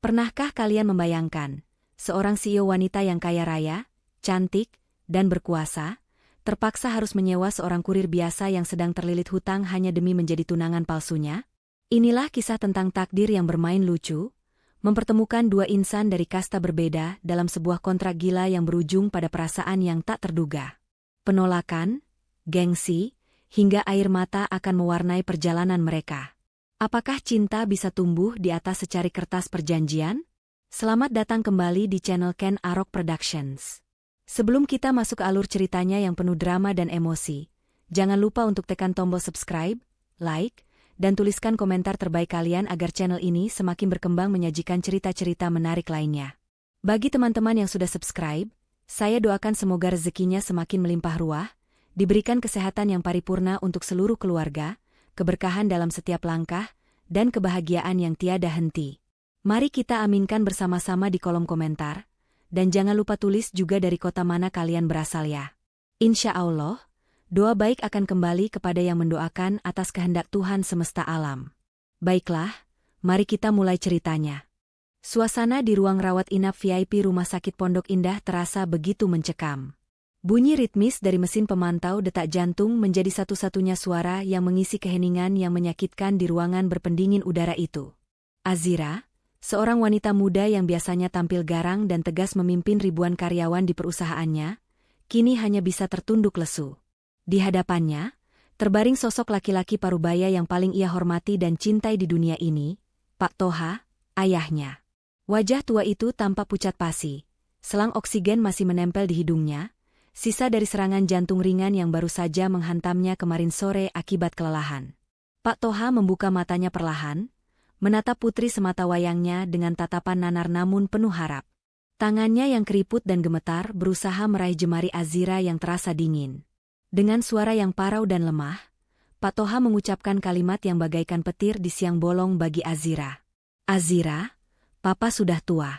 Pernahkah kalian membayangkan, seorang CEO wanita yang kaya raya, cantik, dan berkuasa, terpaksa harus menyewa seorang kurir biasa yang sedang terlilit hutang hanya demi menjadi tunangan palsunya? Inilah kisah tentang takdir yang bermain lucu, mempertemukan dua insan dari kasta berbeda dalam sebuah kontrak gila yang berujung pada perasaan yang tak terduga. Penolakan, gengsi, hingga air mata akan mewarnai perjalanan mereka. Apakah cinta bisa tumbuh di atas secari kertas perjanjian? Selamat datang kembali di channel Ken Arok Productions. Sebelum kita masuk ke alur ceritanya yang penuh drama dan emosi, jangan lupa untuk tekan tombol subscribe, like, dan tuliskan komentar terbaik kalian agar channel ini semakin berkembang menyajikan cerita-cerita menarik lainnya. Bagi teman-teman yang sudah subscribe, saya doakan semoga rezekinya semakin melimpah ruah, diberikan kesehatan yang paripurna untuk seluruh keluarga, keberkahan dalam setiap langkah, dan kebahagiaan yang tiada henti. Mari kita aminkan bersama-sama di kolom komentar, dan jangan lupa tulis juga dari kota mana kalian berasal ya. Insya Allah, doa baik akan kembali kepada yang mendoakan atas kehendak Tuhan semesta alam. Baiklah, mari kita mulai ceritanya. Suasana di ruang rawat inap VIP Rumah Sakit Pondok Indah terasa begitu mencekam. Bunyi ritmis dari mesin pemantau detak jantung menjadi satu-satunya suara yang mengisi keheningan yang menyakitkan di ruangan berpendingin udara itu. Azira, seorang wanita muda yang biasanya tampil garang dan tegas memimpin ribuan karyawan di perusahaannya, kini hanya bisa tertunduk lesu. Di hadapannya, terbaring sosok laki-laki parubaya yang paling ia hormati dan cintai di dunia ini, Pak Toha, ayahnya. Wajah tua itu tampak pucat pasi, selang oksigen masih menempel di hidungnya, sisa dari serangan jantung ringan yang baru saja menghantamnya kemarin sore akibat kelelahan. Pak Toha membuka matanya perlahan, menatap putri semata wayangnya dengan tatapan nanar namun penuh harap. Tangannya yang keriput dan gemetar berusaha meraih jemari Azira yang terasa dingin. Dengan suara yang parau dan lemah, Pak Toha mengucapkan kalimat yang bagaikan petir di siang bolong bagi Azira. Azira, Papa sudah tua.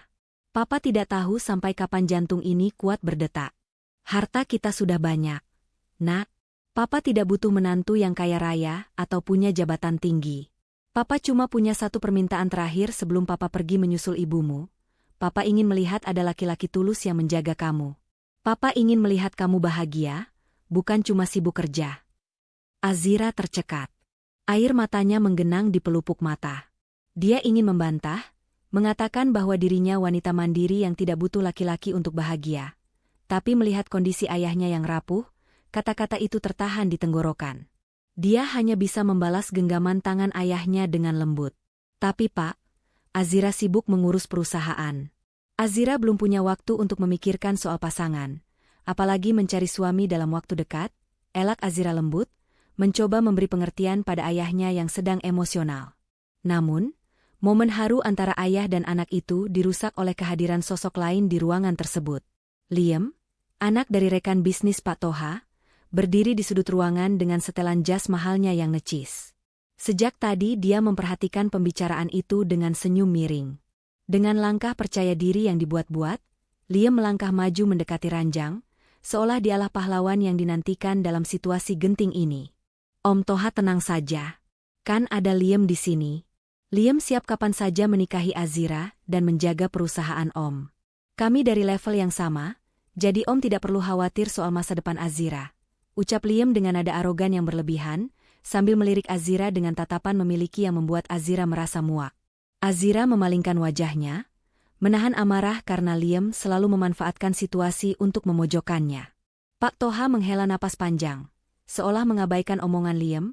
Papa tidak tahu sampai kapan jantung ini kuat berdetak. Harta kita sudah banyak. Nak, Papa tidak butuh menantu yang kaya raya atau punya jabatan tinggi. Papa cuma punya satu permintaan terakhir sebelum Papa pergi menyusul ibumu. Papa ingin melihat ada laki-laki tulus yang menjaga kamu. Papa ingin melihat kamu bahagia, bukan cuma sibuk kerja. Azira tercekat. Air matanya menggenang di pelupuk mata. Dia ingin membantah, mengatakan bahwa dirinya wanita mandiri yang tidak butuh laki-laki untuk bahagia. Tapi melihat kondisi ayahnya yang rapuh, kata-kata itu tertahan di tenggorokan. Dia hanya bisa membalas genggaman tangan ayahnya dengan lembut. Tapi Pak, Azira sibuk mengurus perusahaan. Azira belum punya waktu untuk memikirkan soal pasangan, apalagi mencari suami dalam waktu dekat, elak Azira lembut, mencoba memberi pengertian pada ayahnya yang sedang emosional. Namun, momen haru antara ayah dan anak itu dirusak oleh kehadiran sosok lain di ruangan tersebut. Liam, anak dari rekan bisnis Pak Toha, berdiri di sudut ruangan dengan setelan jas mahalnya yang necis. Sejak tadi dia memperhatikan pembicaraan itu dengan senyum miring. Dengan langkah percaya diri yang dibuat-buat, Liam melangkah maju mendekati ranjang, seolah dialah pahlawan yang dinantikan dalam situasi genting ini. Om Toha tenang saja. Kan ada Liam di sini. Liam siap kapan saja menikahi Azira dan menjaga perusahaan Om. Kami dari level yang sama, jadi Om tidak perlu khawatir soal masa depan Azira. Ucap Liam dengan nada arogan yang berlebihan, sambil melirik Azira dengan tatapan memiliki yang membuat Azira merasa muak. Azira memalingkan wajahnya, menahan amarah karena Liam selalu memanfaatkan situasi untuk memojokkannya. Pak Toha menghela napas panjang, seolah mengabaikan omongan Liam,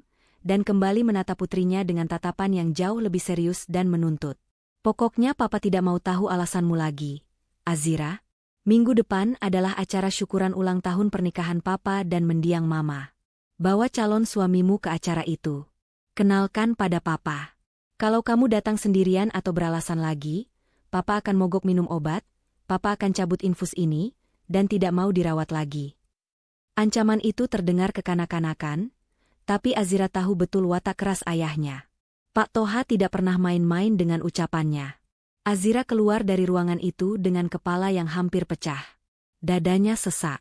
dan kembali menatap putrinya dengan tatapan yang jauh lebih serius dan menuntut. Pokoknya Papa tidak mau tahu alasanmu lagi, Azira. Minggu depan adalah acara syukuran ulang tahun pernikahan Papa dan mendiang Mama. Bawa calon suamimu ke acara itu. Kenalkan pada Papa. Kalau kamu datang sendirian atau beralasan lagi, Papa akan mogok minum obat, Papa akan cabut infus ini, dan tidak mau dirawat lagi. Ancaman itu terdengar kekanak-kanakan, tapi Azira tahu betul watak keras ayahnya. Pak Toha tidak pernah main-main dengan ucapannya. Azira keluar dari ruangan itu dengan kepala yang hampir pecah. Dadanya sesak.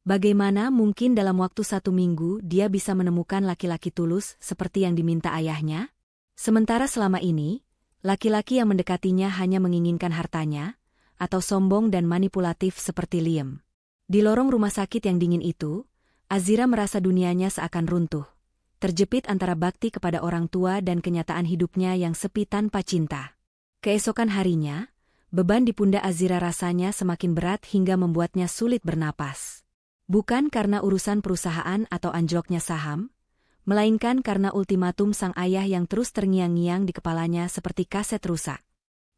Bagaimana mungkin dalam waktu 1 minggu dia bisa menemukan laki-laki tulus seperti yang diminta ayahnya? Sementara selama ini, Laki-laki yang mendekatinya hanya menginginkan hartanya, atau sombong dan manipulatif seperti Liam. Di lorong rumah sakit yang dingin itu, Azira merasa dunianya seakan runtuh. Terjepit antara bakti kepada orang tua dan kenyataan hidupnya yang sepi tanpa cinta. Keesokan harinya, beban di pundak Azira rasanya semakin berat hingga membuatnya sulit bernapas. Bukan karena urusan perusahaan atau anjloknya saham, melainkan karena ultimatum sang ayah yang terus terngiang-ngiang di kepalanya seperti kaset rusak.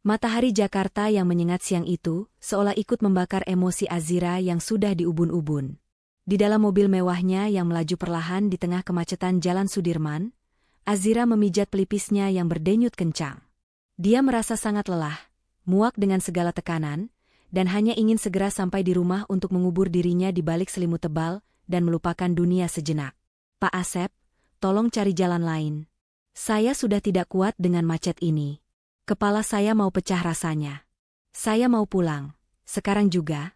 Matahari Jakarta yang menyengat siang itu seolah ikut membakar emosi Azira yang sudah diubun-ubun. Di dalam mobil mewahnya yang melaju perlahan di tengah kemacetan Jalan Sudirman, Azira memijat pelipisnya yang berdenyut kencang. Dia merasa sangat lelah, muak dengan segala tekanan, dan hanya ingin segera sampai di rumah untuk mengubur dirinya di balik selimut tebal dan melupakan dunia sejenak. "Pak Asep, tolong cari jalan lain. Saya sudah tidak kuat dengan macet ini. Kepala saya mau pecah rasanya. Saya mau pulang, sekarang juga."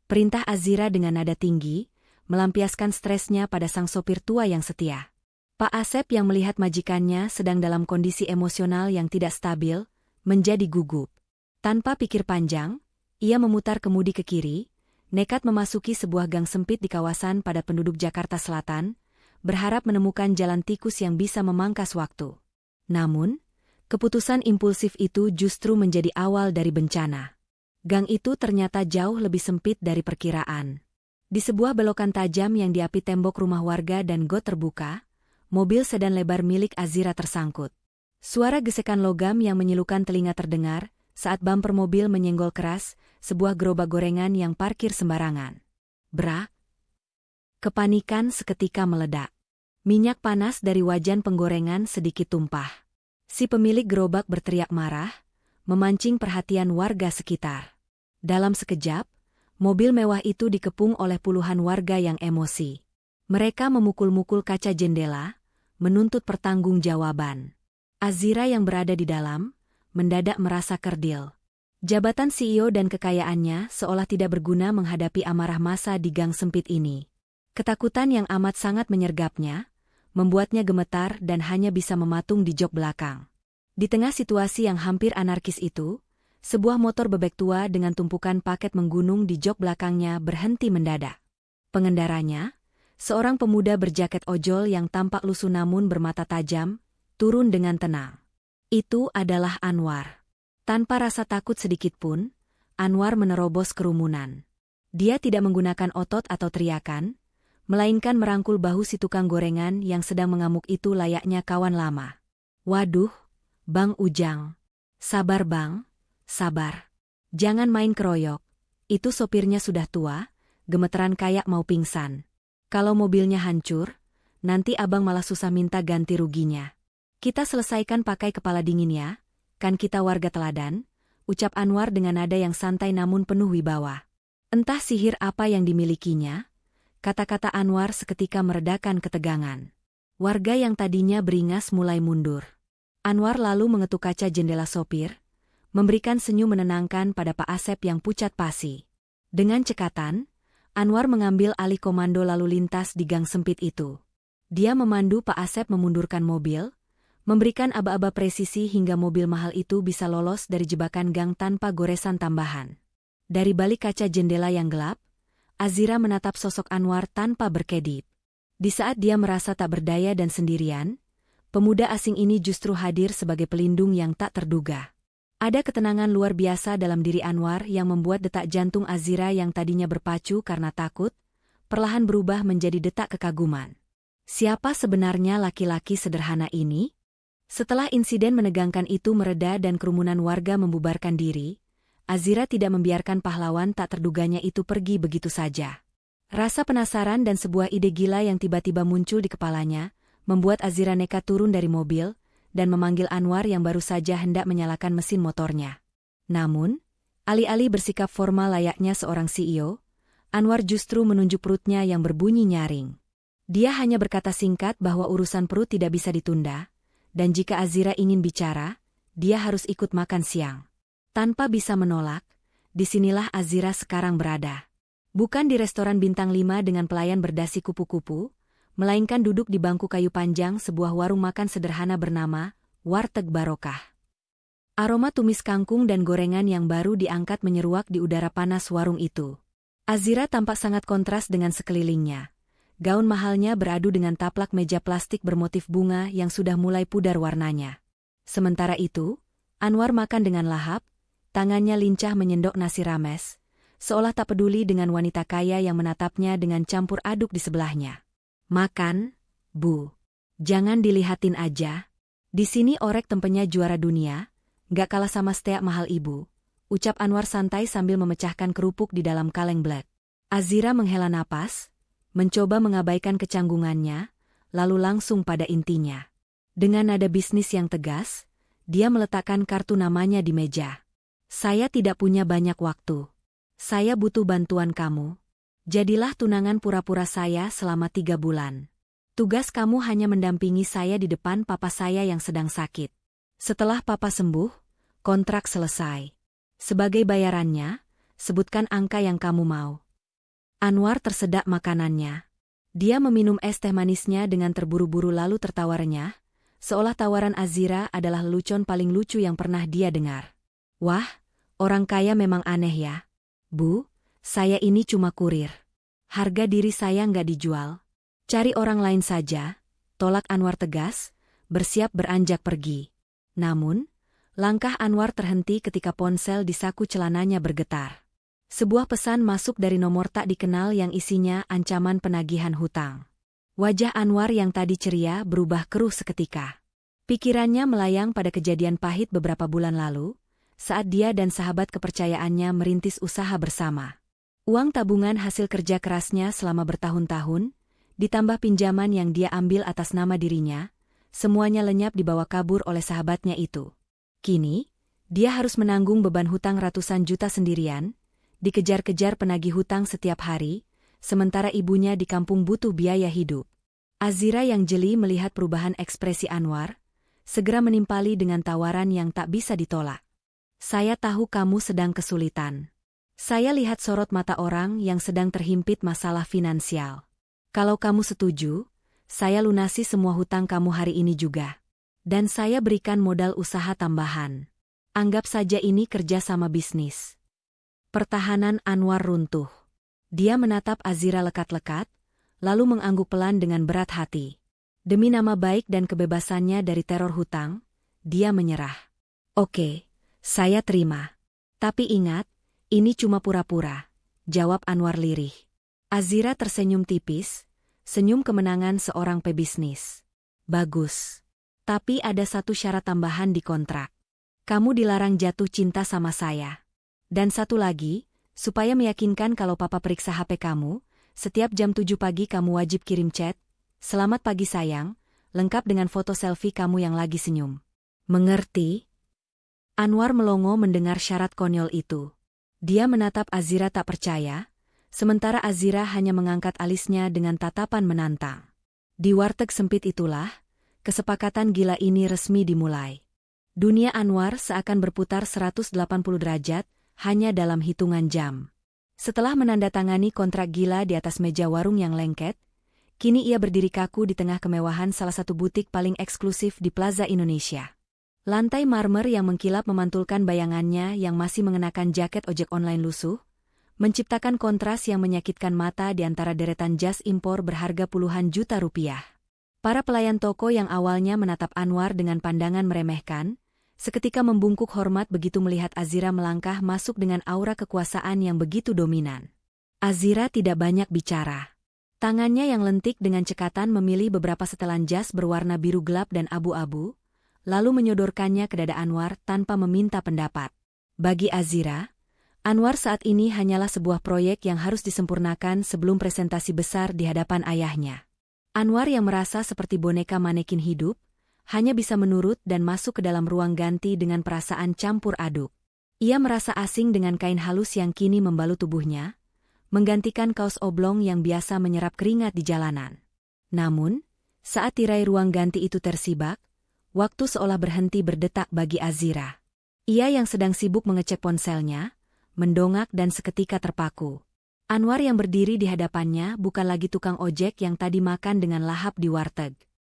Perintah Azira dengan nada tinggi, melampiaskan stresnya pada sang sopir tua yang setia. Pak Asep yang melihat majikannya sedang dalam kondisi emosional yang tidak stabil, menjadi gugup. Tanpa pikir panjang, ia memutar kemudi ke kiri, nekat memasuki sebuah gang sempit di kawasan padat penduduk Jakarta Selatan, berharap menemukan jalan tikus yang bisa memangkas waktu. Namun, keputusan impulsif itu justru menjadi awal dari bencana. Gang itu ternyata jauh lebih sempit dari perkiraan. Di sebuah belokan tajam yang diapi tembok rumah warga dan got terbuka, mobil sedan lebar milik Azira tersangkut. Suara gesekan logam yang menyilukan telinga terdengar saat bumper mobil menyenggol keras sebuah gerobak gorengan yang parkir sembarangan. Brak! Kepanikan seketika meledak. Minyak panas dari wajan penggorengan sedikit tumpah. Si pemilik gerobak berteriak marah, memancing perhatian warga sekitar. Dalam sekejap, mobil mewah itu dikepung oleh puluhan warga yang emosi. Mereka memukul-mukul kaca jendela, menuntut pertanggungjawaban. Azira yang berada di dalam, mendadak merasa kerdil. Jabatan CEO dan kekayaannya seolah tidak berguna menghadapi amarah massa di gang sempit ini. Ketakutan yang amat sangat menyergapnya, membuatnya gemetar dan hanya bisa mematung di jok belakang. Di tengah situasi yang hampir anarkis itu, sebuah motor bebek tua dengan tumpukan paket menggunung di jok belakangnya berhenti mendadak. Pengendaranya, seorang pemuda berjaket ojol yang tampak lusuh namun bermata tajam, turun dengan tenang. Itu adalah Anwar. Tanpa rasa takut sedikitpun, Anwar menerobos kerumunan. Dia tidak menggunakan otot atau teriakan, melainkan merangkul bahu si tukang gorengan yang sedang mengamuk itu layaknya kawan lama. "Waduh, Bang Ujang. Sabar Bang, sabar. Jangan main keroyok. Itu sopirnya sudah tua, gemeteran kayak mau pingsan. Kalau mobilnya hancur, nanti abang malah susah minta ganti ruginya. Kita selesaikan pakai kepala dingin ya, kan kita warga teladan," ucap Anwar dengan nada yang santai namun penuh wibawa. Entah sihir apa yang dimilikinya, kata-kata Anwar seketika meredakan ketegangan. Warga yang tadinya beringas mulai mundur. Anwar lalu mengetuk kaca jendela sopir, memberikan senyum menenangkan pada Pak Asep yang pucat pasi. Dengan cekatan, Anwar mengambil alih komando lalu lintas di gang sempit itu. Dia memandu Pak Asep memundurkan mobil, memberikan aba-aba presisi hingga mobil mahal itu bisa lolos dari jebakan gang tanpa goresan tambahan. Dari balik kaca jendela yang gelap, Azira menatap sosok Anwar tanpa berkedip. Di saat dia merasa tak berdaya dan sendirian, pemuda asing ini justru hadir sebagai pelindung yang tak terduga. Ada ketenangan luar biasa dalam diri Anwar yang membuat detak jantung Azira yang tadinya berpacu karena takut, perlahan berubah menjadi detak kekaguman. Siapa sebenarnya laki-laki sederhana ini? Setelah insiden menegangkan itu mereda dan kerumunan warga membubarkan diri, Azira tidak membiarkan pahlawan tak terduganya itu pergi begitu saja. Rasa penasaran dan sebuah ide gila yang tiba-tiba muncul di kepalanya, membuat Azira nekat turun dari mobil, dan memanggil Anwar yang baru saja hendak menyalakan mesin motornya. Namun, alih-alih bersikap formal layaknya seorang CEO, Anwar justru menunjuk perutnya yang berbunyi nyaring. Dia hanya berkata singkat bahwa urusan perut tidak bisa ditunda, dan jika Azira ingin bicara, dia harus ikut makan siang. Tanpa bisa menolak, disinilah Azira sekarang berada. Bukan di restoran bintang 5 dengan pelayan berdasi kupu-kupu, melainkan duduk di bangku kayu panjang sebuah warung makan sederhana bernama Warteg Barokah. Aroma tumis kangkung dan gorengan yang baru diangkat menyeruak di udara panas warung itu. Azira tampak sangat kontras dengan sekelilingnya. Gaun mahalnya beradu dengan taplak meja plastik bermotif bunga yang sudah mulai pudar warnanya. Sementara itu, Anwar makan dengan lahap, tangannya lincah menyendok nasi rames, seolah tak peduli dengan wanita kaya yang menatapnya dengan campur aduk di sebelahnya. "Makan, Bu. Jangan dilihatin aja. Di sini orek tempenya juara dunia, gak kalah sama steak mahal Ibu," ucap Anwar santai sambil memecahkan kerupuk di dalam kaleng black. Azira menghela napas, mencoba mengabaikan kecanggungannya, lalu langsung pada intinya. Dengan nada bisnis yang tegas, dia meletakkan kartu namanya di meja. "Saya tidak punya banyak waktu. Saya butuh bantuan kamu. Jadilah tunangan pura-pura saya selama 3 bulan. Tugas kamu hanya mendampingi saya di depan papa saya yang sedang sakit. Setelah papa sembuh, kontrak selesai. Sebagai bayarannya, sebutkan angka yang kamu mau." Anwar tersedak makanannya. Dia meminum es teh manisnya dengan terburu-buru lalu tertawa renyah, seolah tawaran Azira adalah lelucon paling lucu yang pernah dia dengar. "Wah, orang kaya memang aneh ya. Bu, saya ini cuma kurir. Harga diri saya nggak dijual. Cari orang lain saja," tolak Anwar tegas, bersiap beranjak pergi. Namun, langkah Anwar terhenti ketika ponsel di saku celananya bergetar. Sebuah pesan masuk dari nomor tak dikenal yang isinya ancaman penagihan hutang. Wajah Anwar yang tadi ceria berubah keruh seketika. Pikirannya melayang pada kejadian pahit beberapa bulan lalu, saat dia dan sahabat kepercayaannya merintis usaha bersama. Uang tabungan hasil kerja kerasnya selama bertahun-tahun, ditambah pinjaman yang dia ambil atas nama dirinya, semuanya lenyap dibawa kabur oleh sahabatnya itu. Kini, dia harus menanggung beban hutang ratusan juta sendirian, dikejar-kejar penagih hutang setiap hari, sementara ibunya di kampung butuh biaya hidup. Azira yang jeli melihat perubahan ekspresi Anwar, segera menimpali dengan tawaran yang tak bisa ditolak. "Saya tahu kamu sedang kesulitan. Saya lihat sorot mata orang yang sedang terhimpit masalah finansial. Kalau kamu setuju, saya lunasi semua hutang kamu hari ini juga. Dan saya berikan modal usaha tambahan. Anggap saja ini kerja sama bisnis." Pertahanan Anwar runtuh. Dia menatap Azira lekat-lekat, lalu mengangguk pelan dengan berat hati. Demi nama baik dan kebebasannya dari teror hutang, dia menyerah. "Oke, saya terima. Tapi ingat, ini cuma pura-pura," jawab Anwar lirih. Azira tersenyum tipis, senyum kemenangan seorang pebisnis. "Bagus. Tapi ada satu syarat tambahan di kontrak. Kamu dilarang jatuh cinta sama saya. Dan satu lagi, supaya meyakinkan kalau papa periksa HP kamu, setiap jam 7 pagi kamu wajib kirim chat, 'Selamat pagi sayang,' lengkap dengan foto selfie kamu yang lagi senyum." "Mengerti?" Anwar melongo mendengar syarat konyol itu. Dia menatap Azira tak percaya, sementara Azira hanya mengangkat alisnya dengan tatapan menantang. Di warteg sempit itulah, kesepakatan gila ini resmi dimulai. Dunia Anwar seakan berputar 180 derajat, hanya dalam hitungan jam. Setelah menandatangani kontrak gila di atas meja warung yang lengket, kini ia berdiri kaku di tengah kemewahan salah satu butik paling eksklusif di Plaza Indonesia. Lantai marmer yang mengkilap memantulkan bayangannya yang masih mengenakan jaket ojek online lusuh, menciptakan kontras yang menyakitkan mata di antara deretan jas impor berharga puluhan juta rupiah. Para pelayan toko yang awalnya menatap Anwar dengan pandangan meremehkan, seketika membungkuk hormat begitu melihat Azira melangkah masuk dengan aura kekuasaan yang begitu dominan. Azira tidak banyak bicara. Tangannya yang lentik dengan cekatan memilih beberapa setelan jas berwarna biru gelap dan abu-abu, lalu menyodorkannya ke dada Anwar tanpa meminta pendapat. Bagi Azira, Anwar saat ini hanyalah sebuah proyek yang harus disempurnakan sebelum presentasi besar di hadapan ayahnya. Anwar yang merasa seperti boneka manekin hidup, hanya bisa menurut dan masuk ke dalam ruang ganti dengan perasaan campur aduk. Ia merasa asing dengan kain halus yang kini membalut tubuhnya, menggantikan kaos oblong yang biasa menyerap keringat di jalanan. Namun, saat tirai ruang ganti itu tersibak, waktu seolah berhenti berdetak bagi Azira. Ia yang sedang sibuk mengecek ponselnya, mendongak dan seketika terpaku. Anwar yang berdiri di hadapannya bukan lagi tukang ojek yang tadi makan dengan lahap di warteg.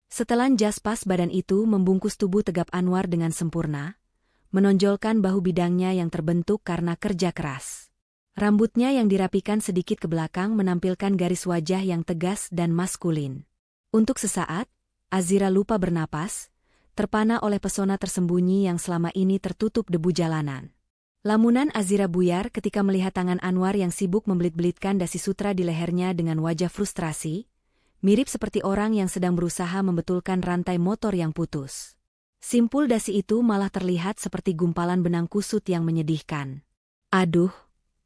Setelan jas pas badan itu membungkus tubuh tegap Anwar dengan sempurna, menonjolkan bahu bidangnya yang terbentuk karena kerja keras. Rambutnya yang dirapikan sedikit ke belakang menampilkan garis wajah yang tegas dan maskulin. Untuk sesaat, Azira lupa bernapas, terpana oleh pesona tersembunyi yang selama ini tertutup debu jalanan. Lamunan Azira buyar ketika melihat tangan Anwar yang sibuk membelit-belitkan dasi sutra di lehernya dengan wajah frustrasi, mirip seperti orang yang sedang berusaha membetulkan rantai motor yang putus. Simpul dasi itu malah terlihat seperti gumpalan benang kusut yang menyedihkan. Aduh,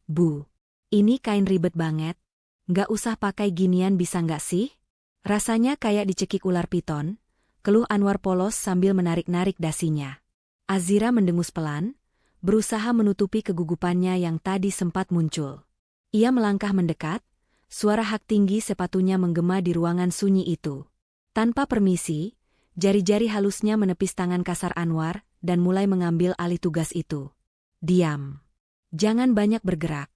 Bu, ini kain ribet banget. Nggak usah pakai ginian bisa nggak sih? Rasanya kayak dicekik ular piton, keluh Anwar polos sambil menarik-narik dasinya. Azira mendengus pelan, berusaha menutupi kegugupannya yang tadi sempat muncul. Ia melangkah mendekat, suara hak tinggi sepatunya menggema di ruangan sunyi itu. Tanpa permisi, jari-jari halusnya menepis tangan kasar Anwar dan mulai mengambil alih tugas itu. Diam. Jangan banyak bergerak,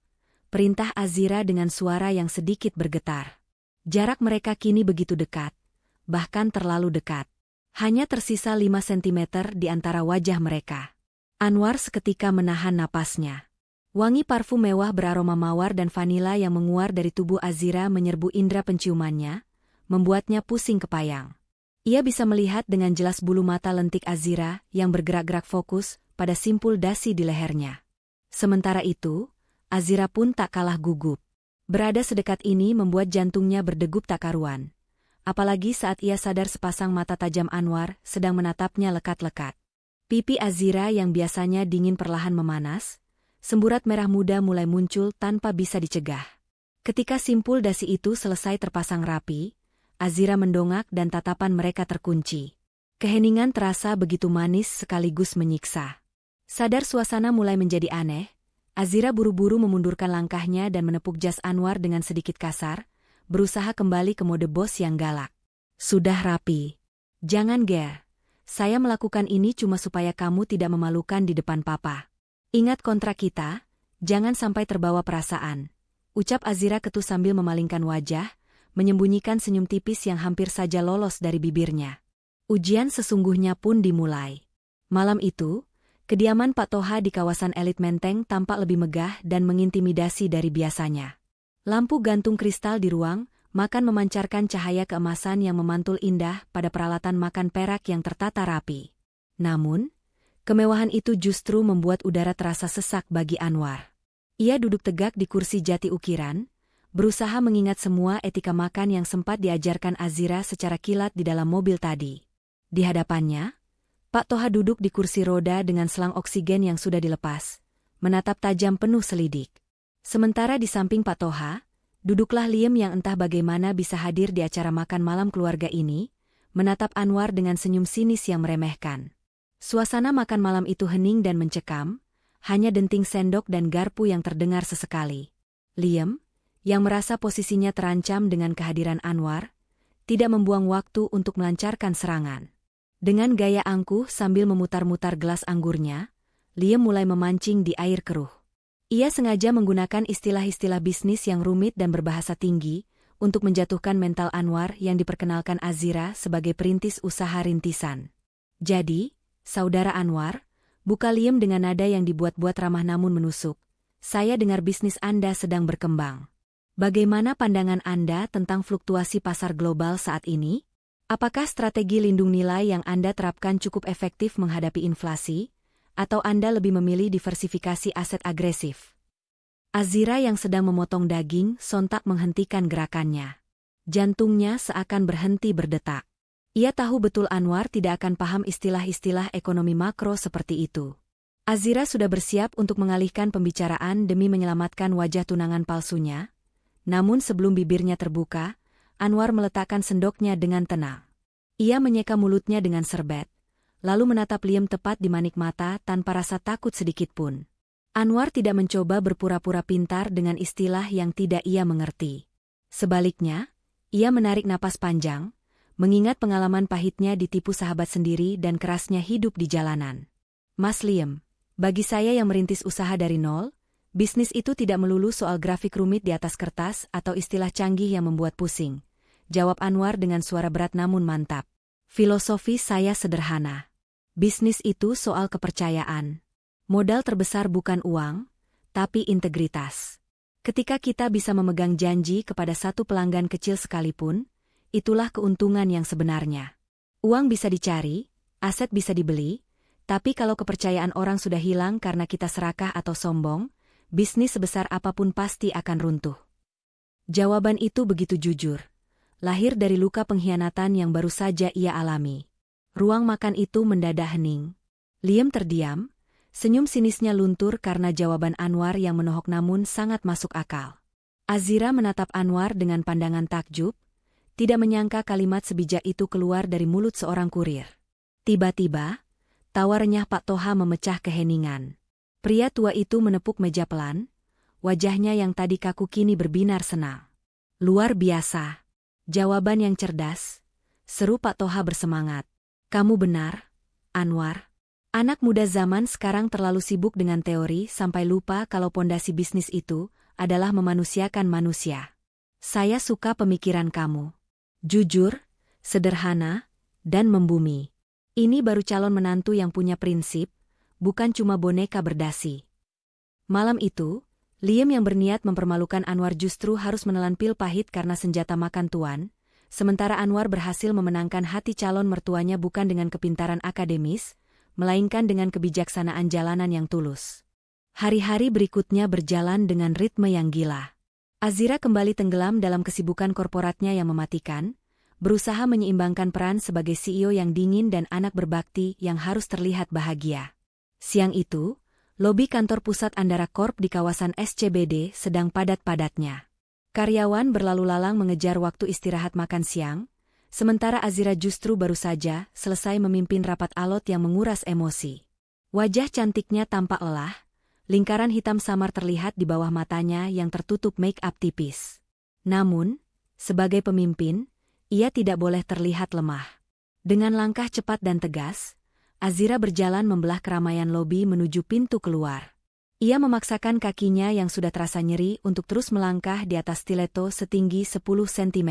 perintah Azira dengan suara yang sedikit bergetar. Jarak mereka kini begitu dekat, bahkan terlalu dekat. Hanya tersisa 5 sentimeter di antara wajah mereka. Anwar seketika menahan napasnya. Wangi parfum mewah beraroma mawar dan vanila yang menguar dari tubuh Azira menyerbu indera penciumannya, membuatnya pusing kepayang. Ia bisa melihat dengan jelas bulu mata lentik Azira yang bergerak-gerak fokus pada simpul dasi di lehernya. Sementara itu, Azira pun tak kalah gugup. Berada sedekat ini membuat jantungnya berdegup tak karuan. Apalagi saat ia sadar sepasang mata tajam Anwar sedang menatapnya lekat-lekat. Pipi Azira yang biasanya dingin perlahan memanas, semburat merah muda mulai muncul tanpa bisa dicegah. Ketika simpul dasi itu selesai terpasang rapi, Azira mendongak dan tatapan mereka terkunci. Keheningan terasa begitu manis sekaligus menyiksa. Sadar suasana mulai menjadi aneh, Azira buru-buru memundurkan langkahnya dan menepuk jas Anwar dengan sedikit kasar, berusaha kembali ke mode bos yang galak. Sudah rapi. Jangan ger. Saya melakukan ini cuma supaya kamu tidak memalukan di depan papa. Ingat kontrak kita, jangan sampai terbawa perasaan. Ucap Azira ketus sambil memalingkan wajah, menyembunyikan senyum tipis yang hampir saja lolos dari bibirnya. Ujian sesungguhnya pun dimulai. Malam itu, kediaman Pak Toha di kawasan elit Menteng tampak lebih megah dan mengintimidasi dari biasanya. Lampu gantung kristal di ruang makan memancarkan cahaya keemasan yang memantul indah pada peralatan makan perak yang tertata rapi. Namun, kemewahan itu justru membuat udara terasa sesak bagi Anwar. Ia duduk tegak di kursi jati ukiran, berusaha mengingat semua etika makan yang sempat diajarkan Azira secara kilat di dalam mobil tadi. Di hadapannya, Pak Toha duduk di kursi roda dengan selang oksigen yang sudah dilepas, menatap tajam penuh selidik. Sementara di samping Pak Toha, duduklah Liem yang entah bagaimana bisa hadir di acara makan malam keluarga ini, menatap Anwar dengan senyum sinis yang meremehkan. Suasana makan malam itu hening dan mencekam, hanya denting sendok dan garpu yang terdengar sesekali. Liem, yang merasa posisinya terancam dengan kehadiran Anwar, tidak membuang waktu untuk melancarkan serangan. Dengan gaya angkuh sambil memutar-mutar gelas anggurnya, Liem mulai memancing di air keruh. Ia sengaja menggunakan istilah-istilah bisnis yang rumit dan berbahasa tinggi untuk menjatuhkan mental Anwar yang diperkenalkan Azira sebagai perintis usaha rintisan. Jadi, Saudara Anwar, buka Liem dengan nada yang dibuat-buat ramah namun menusuk. Saya dengar bisnis Anda sedang berkembang. Bagaimana pandangan Anda tentang fluktuasi pasar global saat ini? Apakah strategi lindung nilai yang Anda terapkan cukup efektif menghadapi inflasi? Atau Anda lebih memilih diversifikasi aset agresif? Azira yang sedang memotong daging sontak menghentikan gerakannya. Jantungnya seakan berhenti berdetak. Ia tahu betul Anwar tidak akan paham istilah-istilah ekonomi makro seperti itu. Azira sudah bersiap untuk mengalihkan pembicaraan demi menyelamatkan wajah tunangan palsunya. Namun sebelum bibirnya terbuka, Anwar meletakkan sendoknya dengan tenang. Ia menyeka mulutnya dengan serbet, lalu menatap Liem tepat di manik mata tanpa rasa takut sedikitpun. Anwar tidak mencoba berpura-pura pintar dengan istilah yang tidak ia mengerti. Sebaliknya, ia menarik napas panjang, mengingat pengalaman pahitnya ditipu sahabat sendiri dan kerasnya hidup di jalanan. Mas Liem, bagi saya yang merintis usaha dari nol, bisnis itu tidak melulu soal grafik rumit di atas kertas atau istilah canggih yang membuat pusing. Jawab Anwar dengan suara berat namun mantap. Filosofi saya sederhana. Bisnis itu soal kepercayaan. Modal terbesar bukan uang, tapi integritas. Ketika kita bisa memegang janji kepada satu pelanggan kecil sekalipun, itulah keuntungan yang sebenarnya. Uang bisa dicari, aset bisa dibeli, tapi kalau kepercayaan orang sudah hilang karena kita serakah atau sombong, bisnis sebesar apapun pasti akan runtuh. Jawaban itu begitu jujur. Lahir dari luka pengkhianatan yang baru saja ia alami. Ruang makan itu mendadak hening. Liam terdiam, senyum sinisnya luntur karena jawaban Anwar yang menohok namun sangat masuk akal. Azira menatap Anwar dengan pandangan takjub, tidak menyangka kalimat sebijak itu keluar dari mulut seorang kurir. Tiba-tiba, tawa renyah Pak Toha memecah keheningan. Pria tua itu menepuk meja pelan, wajahnya yang tadi kaku kini berbinar senang. Luar biasa. Jawaban yang cerdas, seru Pak Toha bersemangat. Kamu benar, Anwar. Anak muda zaman sekarang terlalu sibuk dengan teori sampai lupa kalau pondasi bisnis itu adalah memanusiakan manusia. Saya suka pemikiran kamu. Jujur, sederhana, dan membumi. Ini baru calon menantu yang punya prinsip, bukan cuma boneka berdasi. Malam itu, Liam yang berniat mempermalukan Anwar justru harus menelan pil pahit karena senjata makan tuan, sementara Anwar berhasil memenangkan hati calon mertuanya bukan dengan kepintaran akademis, melainkan dengan kebijaksanaan jalanan yang tulus. Hari-hari berikutnya berjalan dengan ritme yang gila. Azira kembali tenggelam dalam kesibukan korporatnya yang mematikan, berusaha menyeimbangkan peran sebagai CEO yang dingin dan anak berbakti yang harus terlihat bahagia. Siang itu, lobi kantor pusat Andara Corp di kawasan SCBD sedang padat-padatnya. Karyawan berlalu lalang mengejar waktu istirahat makan siang, sementara Azira justru baru saja selesai memimpin rapat alot yang menguras emosi. Wajah cantiknya tampak lelah, lingkaran hitam samar terlihat di bawah matanya yang tertutup make-up tipis. Namun, sebagai pemimpin, ia tidak boleh terlihat lemah. Dengan langkah cepat dan tegas, Azira berjalan membelah keramaian lobi menuju pintu keluar. Ia memaksakan kakinya yang sudah terasa nyeri untuk terus melangkah di atas stiletto setinggi 10 cm.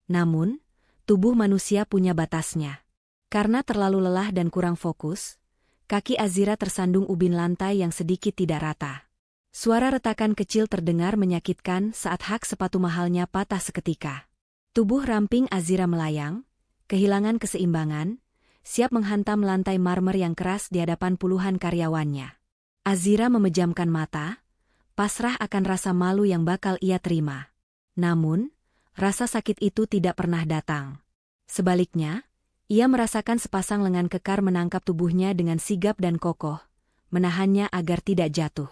Namun, tubuh manusia punya batasnya. Karena terlalu lelah dan kurang fokus, kaki Azira tersandung ubin lantai yang sedikit tidak rata. Suara retakan kecil terdengar menyakitkan saat hak sepatu mahalnya patah seketika. Tubuh ramping Azira melayang, kehilangan keseimbangan, siap menghantam lantai marmer yang keras di hadapan puluhan karyawannya. Azira memejamkan mata, pasrah akan rasa malu yang bakal ia terima. Namun, rasa sakit itu tidak pernah datang. Sebaliknya, ia merasakan sepasang lengan kekar menangkap tubuhnya dengan sigap dan kokoh, menahannya agar tidak jatuh.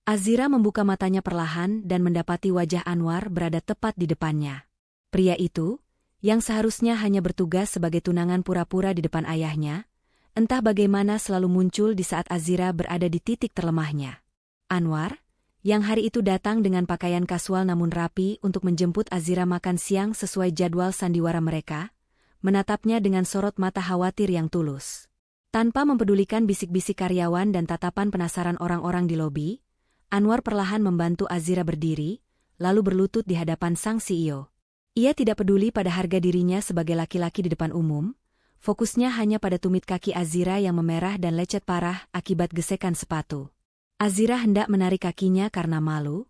Azira membuka matanya perlahan dan mendapati wajah Anwar berada tepat di depannya. Pria itu, yang seharusnya hanya bertugas sebagai tunangan pura-pura di depan ayahnya, entah bagaimana selalu muncul di saat Azira berada di titik terlemahnya. Anwar, yang hari itu datang dengan pakaian kasual namun rapi untuk menjemput Azira makan siang sesuai jadwal sandiwara mereka, menatapnya dengan sorot mata khawatir yang tulus. Tanpa mempedulikan bisik-bisik karyawan dan tatapan penasaran orang-orang di lobi, Anwar perlahan membantu Azira berdiri, lalu berlutut di hadapan sang CEO. Ia tidak peduli pada harga dirinya sebagai laki-laki di depan umum, fokusnya hanya pada tumit kaki Azira yang memerah dan lecet parah akibat gesekan sepatu. Azira hendak menarik kakinya karena malu,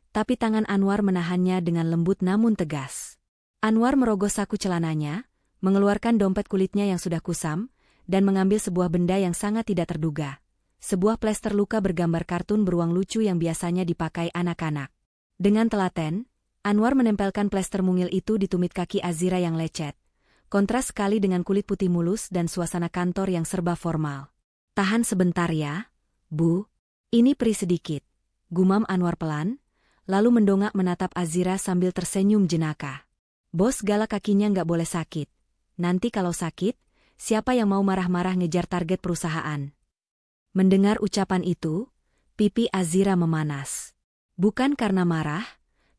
tapi tangan Anwar menahannya dengan lembut namun tegas. Anwar merogoh saku celananya, mengeluarkan dompet kulitnya yang sudah kusam, dan mengambil sebuah benda yang sangat tidak terduga. Sebuah plester luka bergambar kartun beruang lucu yang biasanya dipakai anak-anak. Dengan telaten, Anwar menempelkan plester mungil itu di tumit kaki Azira yang lecet. Kontras sekali dengan kulit putih mulus dan suasana kantor yang serba formal. Tahan sebentar ya, Bu. Ini perih sedikit. Gumam Anwar pelan, lalu mendongak menatap Azira sambil tersenyum jenaka. Bos galak kakinya nggak boleh sakit. Nanti kalau sakit, siapa yang mau marah-marah ngejar target perusahaan? Mendengar ucapan itu, pipi Azira memanas. Bukan karena marah,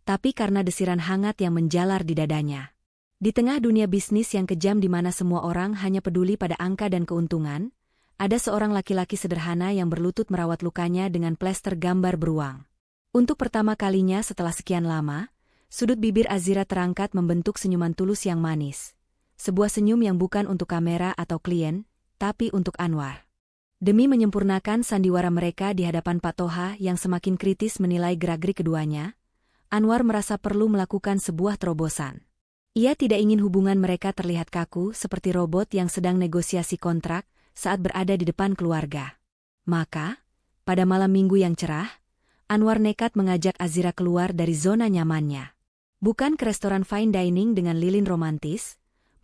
tapi karena desiran hangat yang menjalar di dadanya. Di tengah dunia bisnis yang kejam di mana semua orang hanya peduli pada angka dan keuntungan, ada seorang laki-laki sederhana yang berlutut merawat lukanya dengan plester gambar beruang. Untuk pertama kalinya setelah sekian lama, sudut bibir Azira terangkat membentuk senyuman tulus yang manis. Sebuah senyum yang bukan untuk kamera atau klien, tapi untuk Anwar. Demi menyempurnakan sandiwara mereka di hadapan Pak Toha yang semakin kritis menilai gerak-gerik keduanya, Anwar merasa perlu melakukan sebuah terobosan. Ia tidak ingin hubungan mereka terlihat kaku seperti robot yang sedang negosiasi kontrak saat berada di depan keluarga. Maka, pada malam minggu yang cerah, Anwar nekat mengajak Azira keluar dari zona nyamannya. Bukan ke restoran fine dining dengan lilin romantis,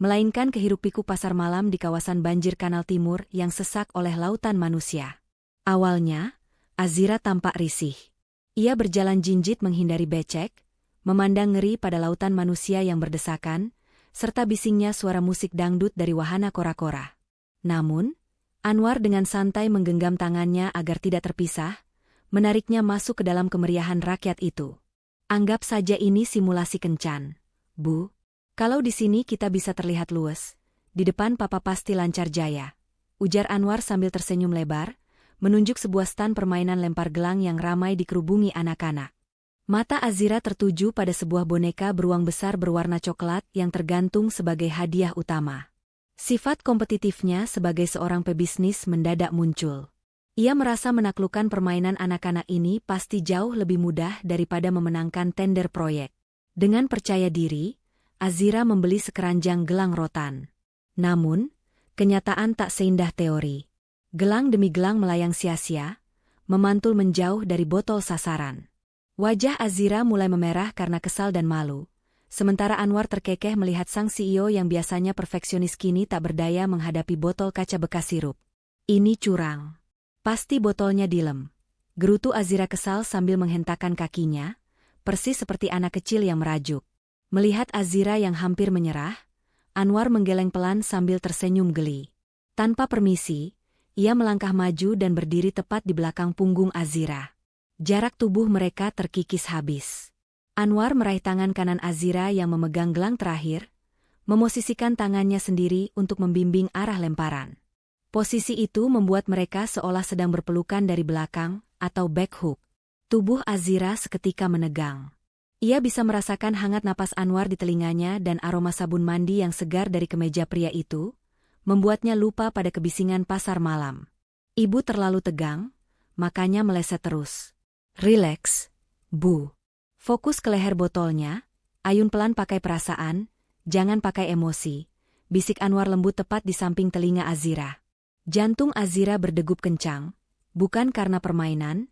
melainkan ke hiruk-pikuk pasar malam di kawasan banjir Kanal Timur yang sesak oleh lautan manusia. Awalnya, Azira tampak risih. Ia berjalan jinjit menghindari becek, memandang ngeri pada lautan manusia yang berdesakan, serta bisingnya suara musik dangdut dari wahana kora-kora. Namun, Anwar dengan santai menggenggam tangannya agar tidak terpisah, menariknya masuk ke dalam kemeriahan rakyat itu. Anggap saja ini simulasi kencan, Bu. Kalau di sini kita bisa terlihat luwes, di depan Papa pasti lancar jaya, ujar Anwar sambil tersenyum lebar, menunjuk sebuah stan permainan lempar gelang yang ramai dikerubungi anak-anak. Mata Azira tertuju pada sebuah boneka beruang besar berwarna coklat yang tergantung sebagai hadiah utama. Sifat kompetitifnya sebagai seorang pebisnis mendadak muncul. Ia merasa menaklukkan permainan anak-anak ini pasti jauh lebih mudah daripada memenangkan tender proyek. Dengan percaya diri, Azira membeli sekeranjang gelang rotan. Namun, kenyataan tak seindah teori. Gelang demi gelang melayang sia-sia, memantul menjauh dari botol sasaran. Wajah Azira mulai memerah karena kesal dan malu, sementara Anwar terkekeh melihat sang CEO yang biasanya perfeksionis kini tak berdaya menghadapi botol kaca bekas sirup. Ini curang. Pasti botolnya dilem. Gerutu Azira kesal sambil menghentakkan kakinya, persis seperti anak kecil yang merajuk. Melihat Azira yang hampir menyerah, Anwar menggeleng pelan sambil tersenyum geli. Tanpa permisi, ia melangkah maju dan berdiri tepat di belakang punggung Azira. Jarak tubuh mereka terkikis habis. Anwar meraih tangan kanan Azira yang memegang gelang terakhir, memosisikan tangannya sendiri untuk membimbing arah lemparan. Posisi itu membuat mereka seolah sedang berpelukan dari belakang atau backhook. Tubuh Azira seketika menegang. Ia bisa merasakan hangat napas Anwar di telinganya dan aroma sabun mandi yang segar dari kemeja pria itu, membuatnya lupa pada kebisingan pasar malam. Ibu terlalu tegang, makanya meleset terus. Rileks, Bu. Fokus ke leher botolnya, ayun pelan pakai perasaan, jangan pakai emosi, bisik Anwar lembut tepat di samping telinga Azira. Jantung Azira berdegup kencang, bukan karena permainan,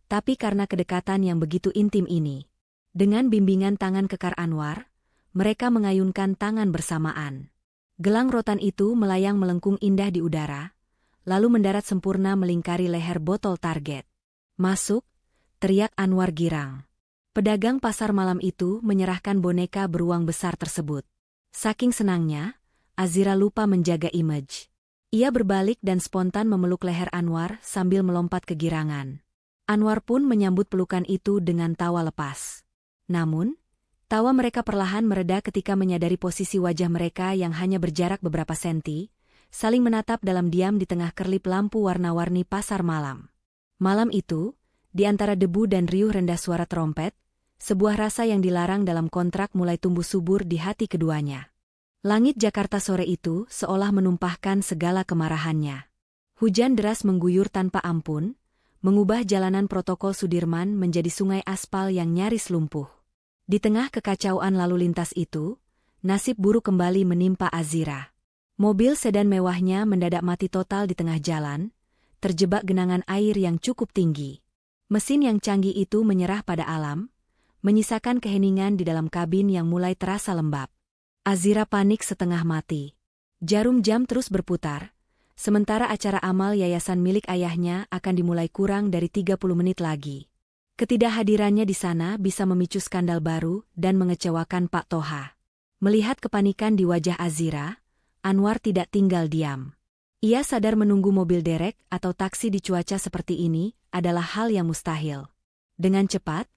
tapi karena kedekatan yang begitu intim ini. Dengan bimbingan tangan kekar Anwar, mereka mengayunkan tangan bersamaan. Gelang rotan itu melayang melengkung indah di udara, lalu mendarat sempurna melingkari leher botol target. Masuk, teriak Anwar girang. Pedagang pasar malam itu menyerahkan boneka beruang besar tersebut. Saking senangnya, Azira lupa menjaga image. Ia berbalik dan spontan memeluk leher Anwar sambil melompat kegirangan. Anwar pun menyambut pelukan itu dengan tawa lepas. Namun, tawa mereka perlahan mereda ketika menyadari posisi wajah mereka yang hanya berjarak beberapa senti, saling menatap dalam diam di tengah kerlip lampu warna-warni pasar malam. Malam itu, di antara debu dan riuh rendah suara trompet, sebuah rasa yang dilarang dalam kontrak mulai tumbuh subur di hati keduanya. Langit Jakarta sore itu seolah menumpahkan segala kemarahannya. Hujan deras mengguyur tanpa ampun, mengubah jalanan protokol Sudirman menjadi sungai aspal yang nyaris lumpuh. Di tengah kekacauan lalu lintas itu, nasib buruk kembali menimpa Azira. Mobil sedan mewahnya mendadak mati total di tengah jalan, terjebak genangan air yang cukup tinggi. Mesin yang canggih itu menyerah pada alam, menyisakan keheningan di dalam kabin yang mulai terasa lembab. Azira panik setengah mati. Jarum jam terus berputar, sementara acara amal yayasan milik ayahnya akan dimulai kurang dari 30 menit lagi. Ketidakhadirannya di sana bisa memicu skandal baru dan mengecewakan Pak Toha. Melihat kepanikan di wajah Azira, Anwar tidak tinggal diam. Ia sadar menunggu mobil derek atau taksi di cuaca seperti ini adalah hal yang mustahil. Dengan cepat,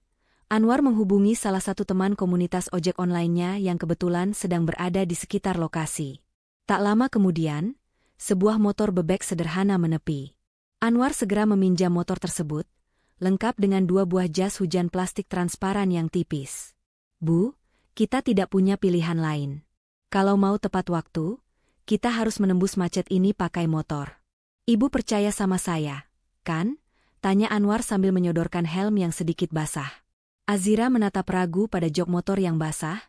Anwar menghubungi salah satu teman komunitas ojek online-nya yang kebetulan sedang berada di sekitar lokasi. Tak lama kemudian, sebuah motor bebek sederhana menepi. Anwar segera meminjam motor tersebut, lengkap dengan 2 buah jas hujan plastik transparan yang tipis. Bu, kita tidak punya pilihan lain. Kalau mau tepat waktu, kita harus menembus macet ini pakai motor. Ibu percaya sama saya, kan? Tanya Anwar sambil menyodorkan helm yang sedikit basah. Azira menatap ragu pada jok motor yang basah,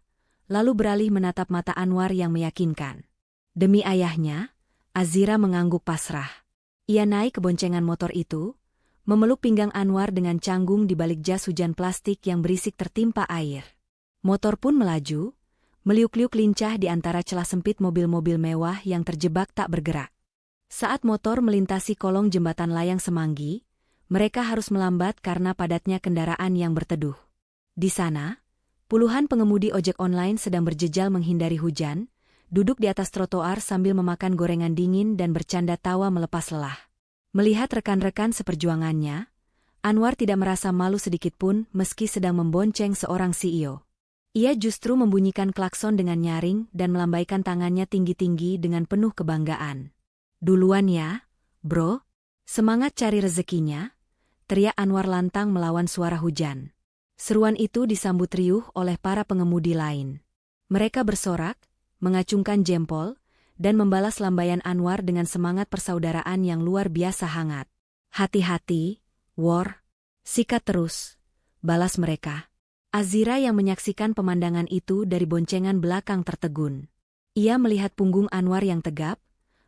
lalu beralih menatap mata Anwar yang meyakinkan. Demi ayahnya, Azira mengangguk pasrah. Ia naik ke boncengan motor itu, memeluk pinggang Anwar dengan canggung di balik jas hujan plastik yang berisik tertimpa air. Motor pun melaju, meliuk-liuk lincah di antara celah sempit mobil-mobil mewah yang terjebak tak bergerak. Saat motor melintasi kolong jembatan layang Semanggi, mereka harus melambat karena padatnya kendaraan yang berteduh. Di sana, puluhan pengemudi ojek online sedang berjejal menghindari hujan, duduk di atas trotoar sambil memakan gorengan dingin dan bercanda tawa melepas lelah. Melihat rekan-rekan seperjuangannya, Anwar tidak merasa malu sedikitpun meski sedang membonceng seorang CEO. Ia justru membunyikan klakson dengan nyaring dan melambaikan tangannya tinggi-tinggi dengan penuh kebanggaan. "Duluan ya, bro. Semangat cari rezekinya," teriak Anwar lantang melawan suara hujan. Seruan itu disambut riuh oleh para pengemudi lain. Mereka bersorak, mengacungkan jempol, dan membalas lambaian Anwar dengan semangat persaudaraan yang luar biasa hangat. "Hati-hati, War. Sikat terus," balas mereka. Azira yang menyaksikan pemandangan itu dari boncengan belakang tertegun. Ia melihat punggung Anwar yang tegap,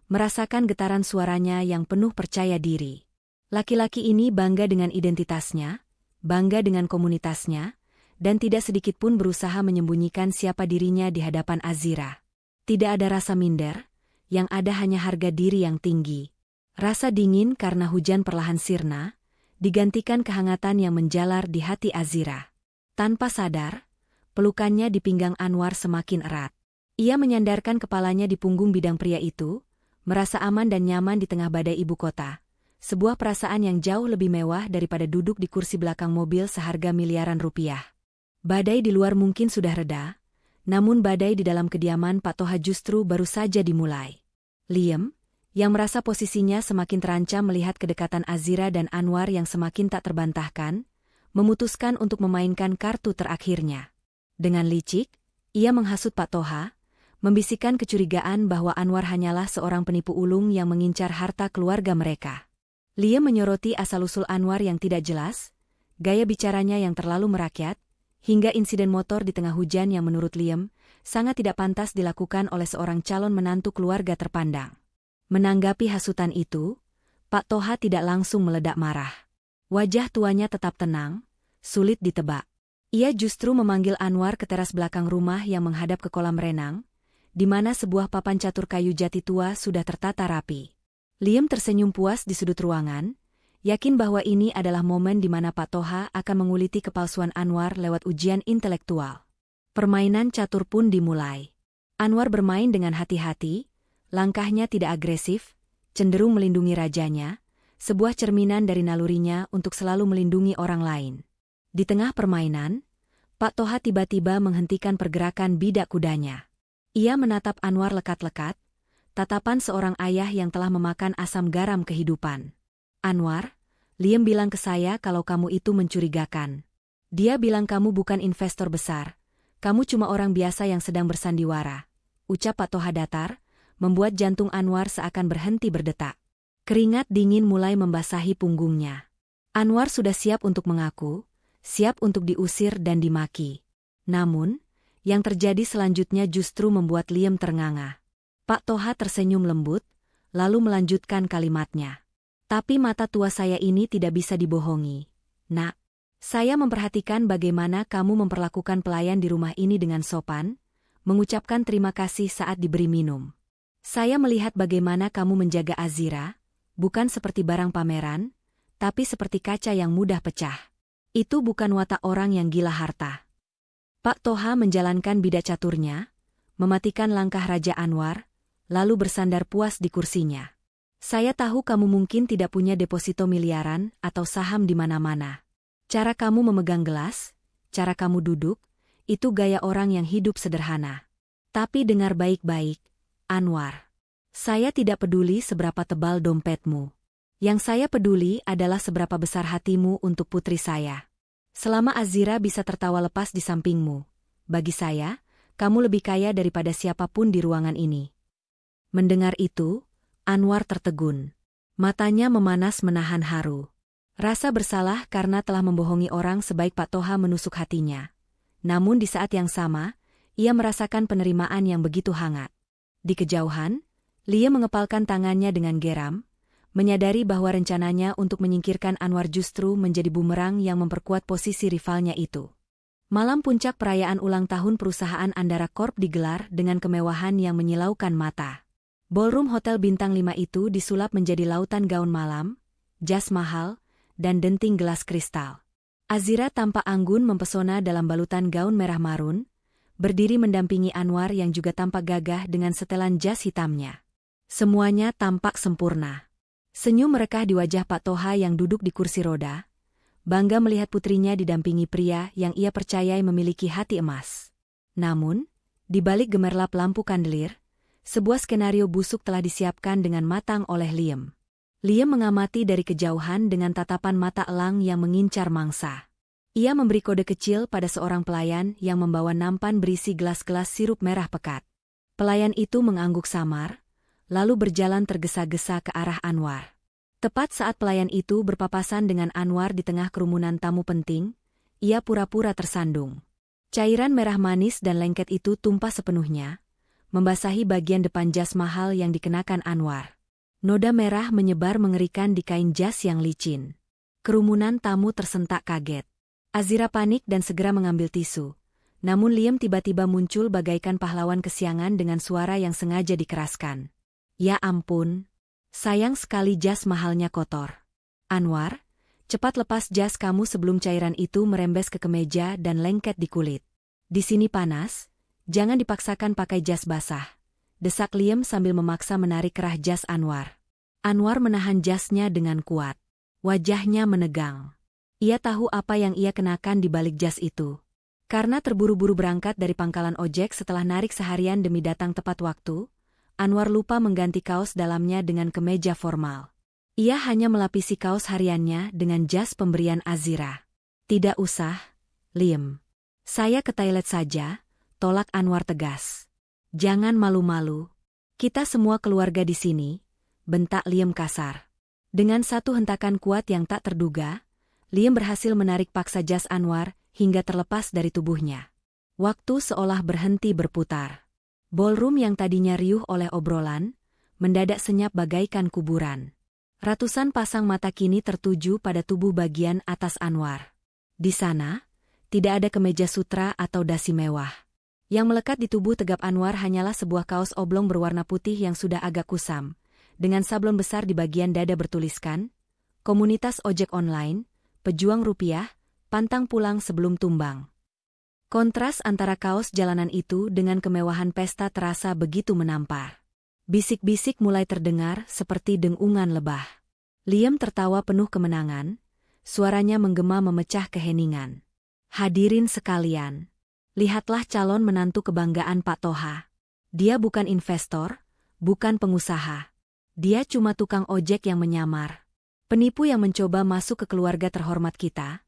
merasakan getaran suaranya yang penuh percaya diri. Laki-laki ini bangga dengan identitasnya, bangga dengan komunitasnya, dan tidak sedikitpun berusaha menyembunyikan siapa dirinya di hadapan Azira. Tidak ada rasa minder, yang ada hanya harga diri yang tinggi. Rasa dingin karena hujan perlahan sirna, digantikan kehangatan yang menjalar di hati Azira. Tanpa sadar, pelukannya di pinggang Anwar semakin erat. Ia menyandarkan kepalanya di punggung bidang pria itu, merasa aman dan nyaman di tengah badai ibu kota. Sebuah perasaan yang jauh lebih mewah daripada duduk di kursi belakang mobil seharga miliaran rupiah. Badai di luar mungkin sudah reda, namun badai di dalam kediaman Pak Toha justru baru saja dimulai. Liam, yang merasa posisinya semakin terancam melihat kedekatan Azira dan Anwar yang semakin tak terbantahkan, memutuskan untuk memainkan kartu terakhirnya. Dengan licik, ia menghasut Pak Toha, membisikkan kecurigaan bahwa Anwar hanyalah seorang penipu ulung yang mengincar harta keluarga mereka. Liam menyoroti asal-usul Anwar yang tidak jelas, gaya bicaranya yang terlalu merakyat, hingga insiden motor di tengah hujan yang menurut Liam sangat tidak pantas dilakukan oleh seorang calon menantu keluarga terpandang. Menanggapi hasutan itu, Pak Toha tidak langsung meledak marah. Wajah tuanya tetap tenang, sulit ditebak. Ia justru memanggil Anwar ke teras belakang rumah yang menghadap ke kolam renang, di mana sebuah papan catur kayu jati tua sudah tertata rapi. Liam tersenyum puas di sudut ruangan, yakin bahwa ini adalah momen di mana Pak Toha akan menguliti kepalsuan Anwar lewat ujian intelektual. Permainan catur pun dimulai. Anwar bermain dengan hati-hati, langkahnya tidak agresif, cenderung melindungi rajanya, sebuah cerminan dari nalurinya untuk selalu melindungi orang lain. Di tengah permainan, Pak Toha tiba-tiba menghentikan pergerakan bidak kudanya. Ia menatap Anwar lekat-lekat, tatapan seorang ayah yang telah memakan asam garam kehidupan. "Anwar, Liam bilang ke saya kalau kamu itu mencurigakan. Dia bilang kamu bukan investor besar, kamu cuma orang biasa yang sedang bersandiwara," ucap Pak Toha datar, membuat jantung Anwar seakan berhenti berdetak. Keringat dingin mulai membasahi punggungnya. Anwar sudah siap untuk mengaku, siap untuk diusir dan dimaki. Namun, yang terjadi selanjutnya justru membuat Liam ternganga. Pak Toha tersenyum lembut, lalu melanjutkan kalimatnya. "Tapi mata tua saya ini tidak bisa dibohongi. Nak, saya memperhatikan bagaimana kamu memperlakukan pelayan di rumah ini dengan sopan, mengucapkan terima kasih saat diberi minum. Saya melihat bagaimana kamu menjaga Azira, bukan seperti barang pameran, tapi seperti kaca yang mudah pecah. Itu bukan watak orang yang gila harta." Pak Toha menjalankan bidak caturnya, mematikan langkah Raja Anwar, lalu bersandar puas di kursinya. "Saya tahu kamu mungkin tidak punya deposito miliaran atau saham di mana-mana. Cara kamu memegang gelas, cara kamu duduk, itu gaya orang yang hidup sederhana. Tapi dengar baik-baik, Anwar. Saya tidak peduli seberapa tebal dompetmu. Yang saya peduli adalah seberapa besar hatimu untuk putri saya. Selama Azira bisa tertawa lepas di sampingmu, bagi saya, kamu lebih kaya daripada siapapun di ruangan ini." Mendengar itu, Anwar tertegun. Matanya memanas menahan haru. Rasa bersalah karena telah membohongi orang sebaik Pak Toha menusuk hatinya. Namun di saat yang sama, ia merasakan penerimaan yang begitu hangat. Di kejauhan, Lia mengepalkan tangannya dengan geram, menyadari bahwa rencananya untuk menyingkirkan Anwar justru menjadi bumerang yang memperkuat posisi rivalnya itu. Malam puncak perayaan ulang tahun perusahaan Andara Corp digelar dengan kemewahan yang menyilaukan mata. Ballroom Hotel Bintang 5 itu disulap menjadi lautan gaun malam, jas mahal, dan denting gelas kristal. Azira tampak anggun mempesona dalam balutan gaun merah marun, berdiri mendampingi Anwar yang juga tampak gagah dengan setelan jas hitamnya. Semuanya tampak sempurna. Senyum merekah di wajah Pak Toha yang duduk di kursi roda, bangga melihat putrinya didampingi pria yang ia percayai memiliki hati emas. Namun, di balik gemerlap lampu kandelir, sebuah skenario busuk telah disiapkan dengan matang oleh Liam. Liam mengamati dari kejauhan dengan tatapan mata elang yang mengincar mangsa. Ia memberi kode kecil pada seorang pelayan yang membawa nampan berisi gelas-gelas sirup merah pekat. Pelayan itu mengangguk samar, lalu berjalan tergesa-gesa ke arah Anwar. Tepat saat pelayan itu berpapasan dengan Anwar di tengah kerumunan tamu penting, ia pura-pura tersandung. Cairan merah manis dan lengket itu tumpah sepenuhnya, membasahi bagian depan jas mahal yang dikenakan Anwar. Noda merah menyebar mengerikan di kain jas yang licin. Kerumunan tamu tersentak kaget. Azira panik dan segera mengambil tisu. Namun Liam tiba-tiba muncul bagaikan pahlawan kesiangan dengan suara yang sengaja dikeraskan. Ya ampun, sayang sekali jas mahalnya kotor. Anwar, cepat lepas jas kamu sebelum cairan itu merembes ke kemeja dan lengket di kulit. Di sini panas, jangan dipaksakan pakai jas basah. Desak Liam sambil memaksa menarik kerah jas Anwar. Anwar menahan jasnya dengan kuat. Wajahnya menegang. Ia tahu apa yang ia kenakan di balik jas itu. Karena terburu-buru berangkat dari pangkalan ojek setelah narik seharian demi datang tepat waktu, Anwar lupa mengganti kaos dalamnya dengan kemeja formal. Ia hanya melapisi kaos hariannya dengan jas pemberian Azira. Tidak usah, Liam. Saya ke toilet saja, tolak Anwar tegas. Jangan malu-malu. Kita semua keluarga di sini, bentak Liam kasar. Dengan satu hentakan kuat yang tak terduga, Liam berhasil menarik paksa jas Anwar hingga terlepas dari tubuhnya. Waktu seolah berhenti berputar. Ballroom yang tadinya riuh oleh obrolan, mendadak senyap bagaikan kuburan. Ratusan pasang mata kini tertuju pada tubuh bagian atas Anwar. Di sana, tidak ada kemeja sutra atau dasi mewah. Yang melekat di tubuh tegap Anwar hanyalah sebuah kaos oblong berwarna putih yang sudah agak kusam, dengan sablon besar di bagian dada bertuliskan, Komunitas Ojek Online, Pejuang Rupiah, pantang pulang sebelum tumbang. Kontras antara kaos jalanan itu dengan kemewahan pesta terasa begitu menampar. Bisik-bisik mulai terdengar seperti dengungan lebah. Liam tertawa penuh kemenangan, suaranya menggema memecah keheningan. Hadirin sekalian, lihatlah calon menantu kebanggaan Pak Toha. Dia bukan investor, bukan pengusaha. Dia cuma tukang ojek yang menyamar. Penipu yang mencoba masuk ke keluarga terhormat kita.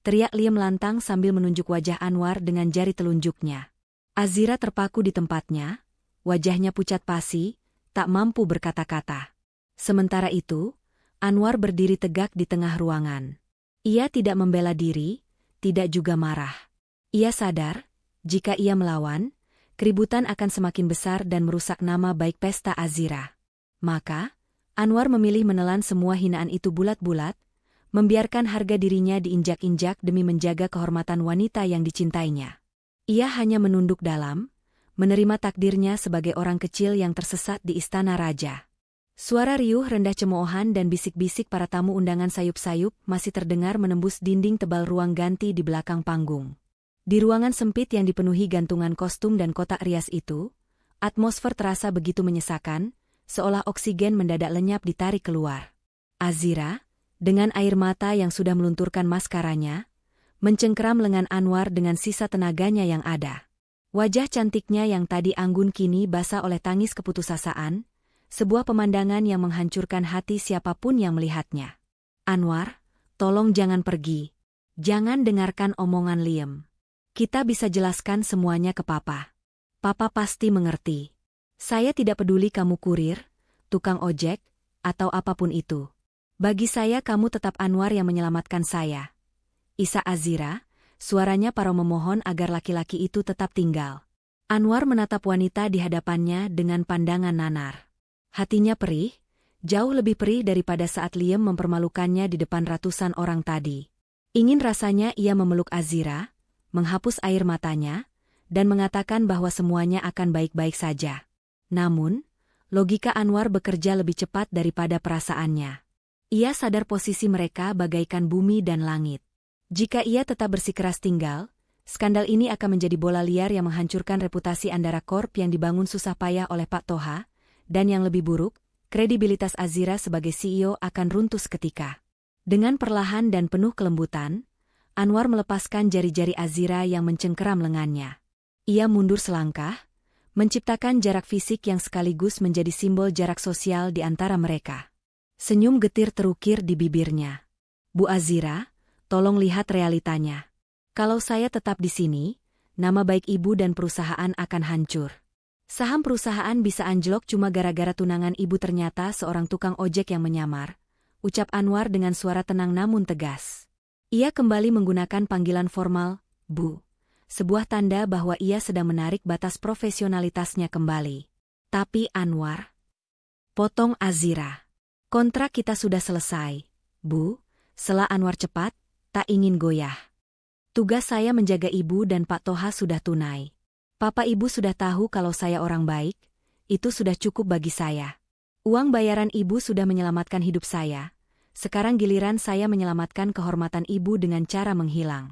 Teriak Liam lantang sambil menunjuk wajah Anwar dengan jari telunjuknya. Azira terpaku di tempatnya, wajahnya pucat pasi, tak mampu berkata-kata. Sementara itu, Anwar berdiri tegak di tengah ruangan. Ia tidak membela diri, tidak juga marah. Ia sadar, jika ia melawan, keributan akan semakin besar dan merusak nama baik pesta Azira. Maka, Anwar memilih menelan semua hinaan itu bulat-bulat, membiarkan harga dirinya diinjak-injak demi menjaga kehormatan wanita yang dicintainya. Ia hanya menunduk dalam, menerima takdirnya sebagai orang kecil yang tersesat di istana raja. Suara riuh rendah cemoohan dan bisik-bisik para tamu undangan sayup-sayup masih terdengar menembus dinding tebal ruang ganti di belakang panggung. Di ruangan sempit yang dipenuhi gantungan kostum dan kotak rias itu, atmosfer terasa begitu menyesakan, seolah oksigen mendadak lenyap ditarik keluar. Azira, dengan air mata yang sudah melunturkan maskaranya, mencengkeram lengan Anwar dengan sisa tenaganya yang ada. Wajah cantiknya yang tadi anggun kini basah oleh tangis keputusasaan, sebuah pemandangan yang menghancurkan hati siapapun yang melihatnya. Anwar, tolong jangan pergi. Jangan dengarkan omongan Liam. Kita bisa jelaskan semuanya ke Papa. Papa pasti mengerti. Saya tidak peduli kamu kurir, tukang ojek, atau apapun itu. Bagi saya kamu tetap Anwar yang menyelamatkan saya. Isa Azira, suaranya Paro memohon agar laki-laki itu tetap tinggal. Anwar menatap wanita di hadapannya dengan pandangan nanar. Hatinya perih, jauh lebih perih daripada saat Liam mempermalukannya di depan ratusan orang tadi. Ingin rasanya ia memeluk Azira, menghapus air matanya, dan mengatakan bahwa semuanya akan baik-baik saja. Namun, logika Anwar bekerja lebih cepat daripada perasaannya. Ia sadar posisi mereka bagaikan bumi dan langit. Jika ia tetap bersikeras tinggal, skandal ini akan menjadi bola liar yang menghancurkan reputasi Andara Corp yang dibangun susah payah oleh Pak Toha, dan yang lebih buruk, kredibilitas Azira sebagai CEO akan runtuh seketika. Dengan perlahan dan penuh kelembutan, Anwar melepaskan jari-jari Azira yang mencengkeram lengannya. Ia mundur selangkah, menciptakan jarak fisik yang sekaligus menjadi simbol jarak sosial di antara mereka. Senyum getir terukir di bibirnya. Bu Azira, tolong lihat realitanya. Kalau saya tetap di sini, nama baik ibu dan perusahaan akan hancur. Saham perusahaan bisa anjlok cuma gara-gara tunangan ibu ternyata seorang tukang ojek yang menyamar, ucap Anwar dengan suara tenang namun tegas. Ia kembali menggunakan panggilan formal, Bu. Sebuah tanda bahwa ia sedang menarik batas profesionalitasnya kembali. Tapi Anwar, potong Azira. Kontrak kita sudah selesai, Bu. Sela Anwar cepat, tak ingin goyah. Tugas saya menjaga ibu dan Pak Toha sudah tunai. Papa ibu sudah tahu kalau saya orang baik, itu sudah cukup bagi saya. Uang bayaran ibu sudah menyelamatkan hidup saya. Sekarang giliran saya menyelamatkan kehormatan ibu dengan cara menghilang.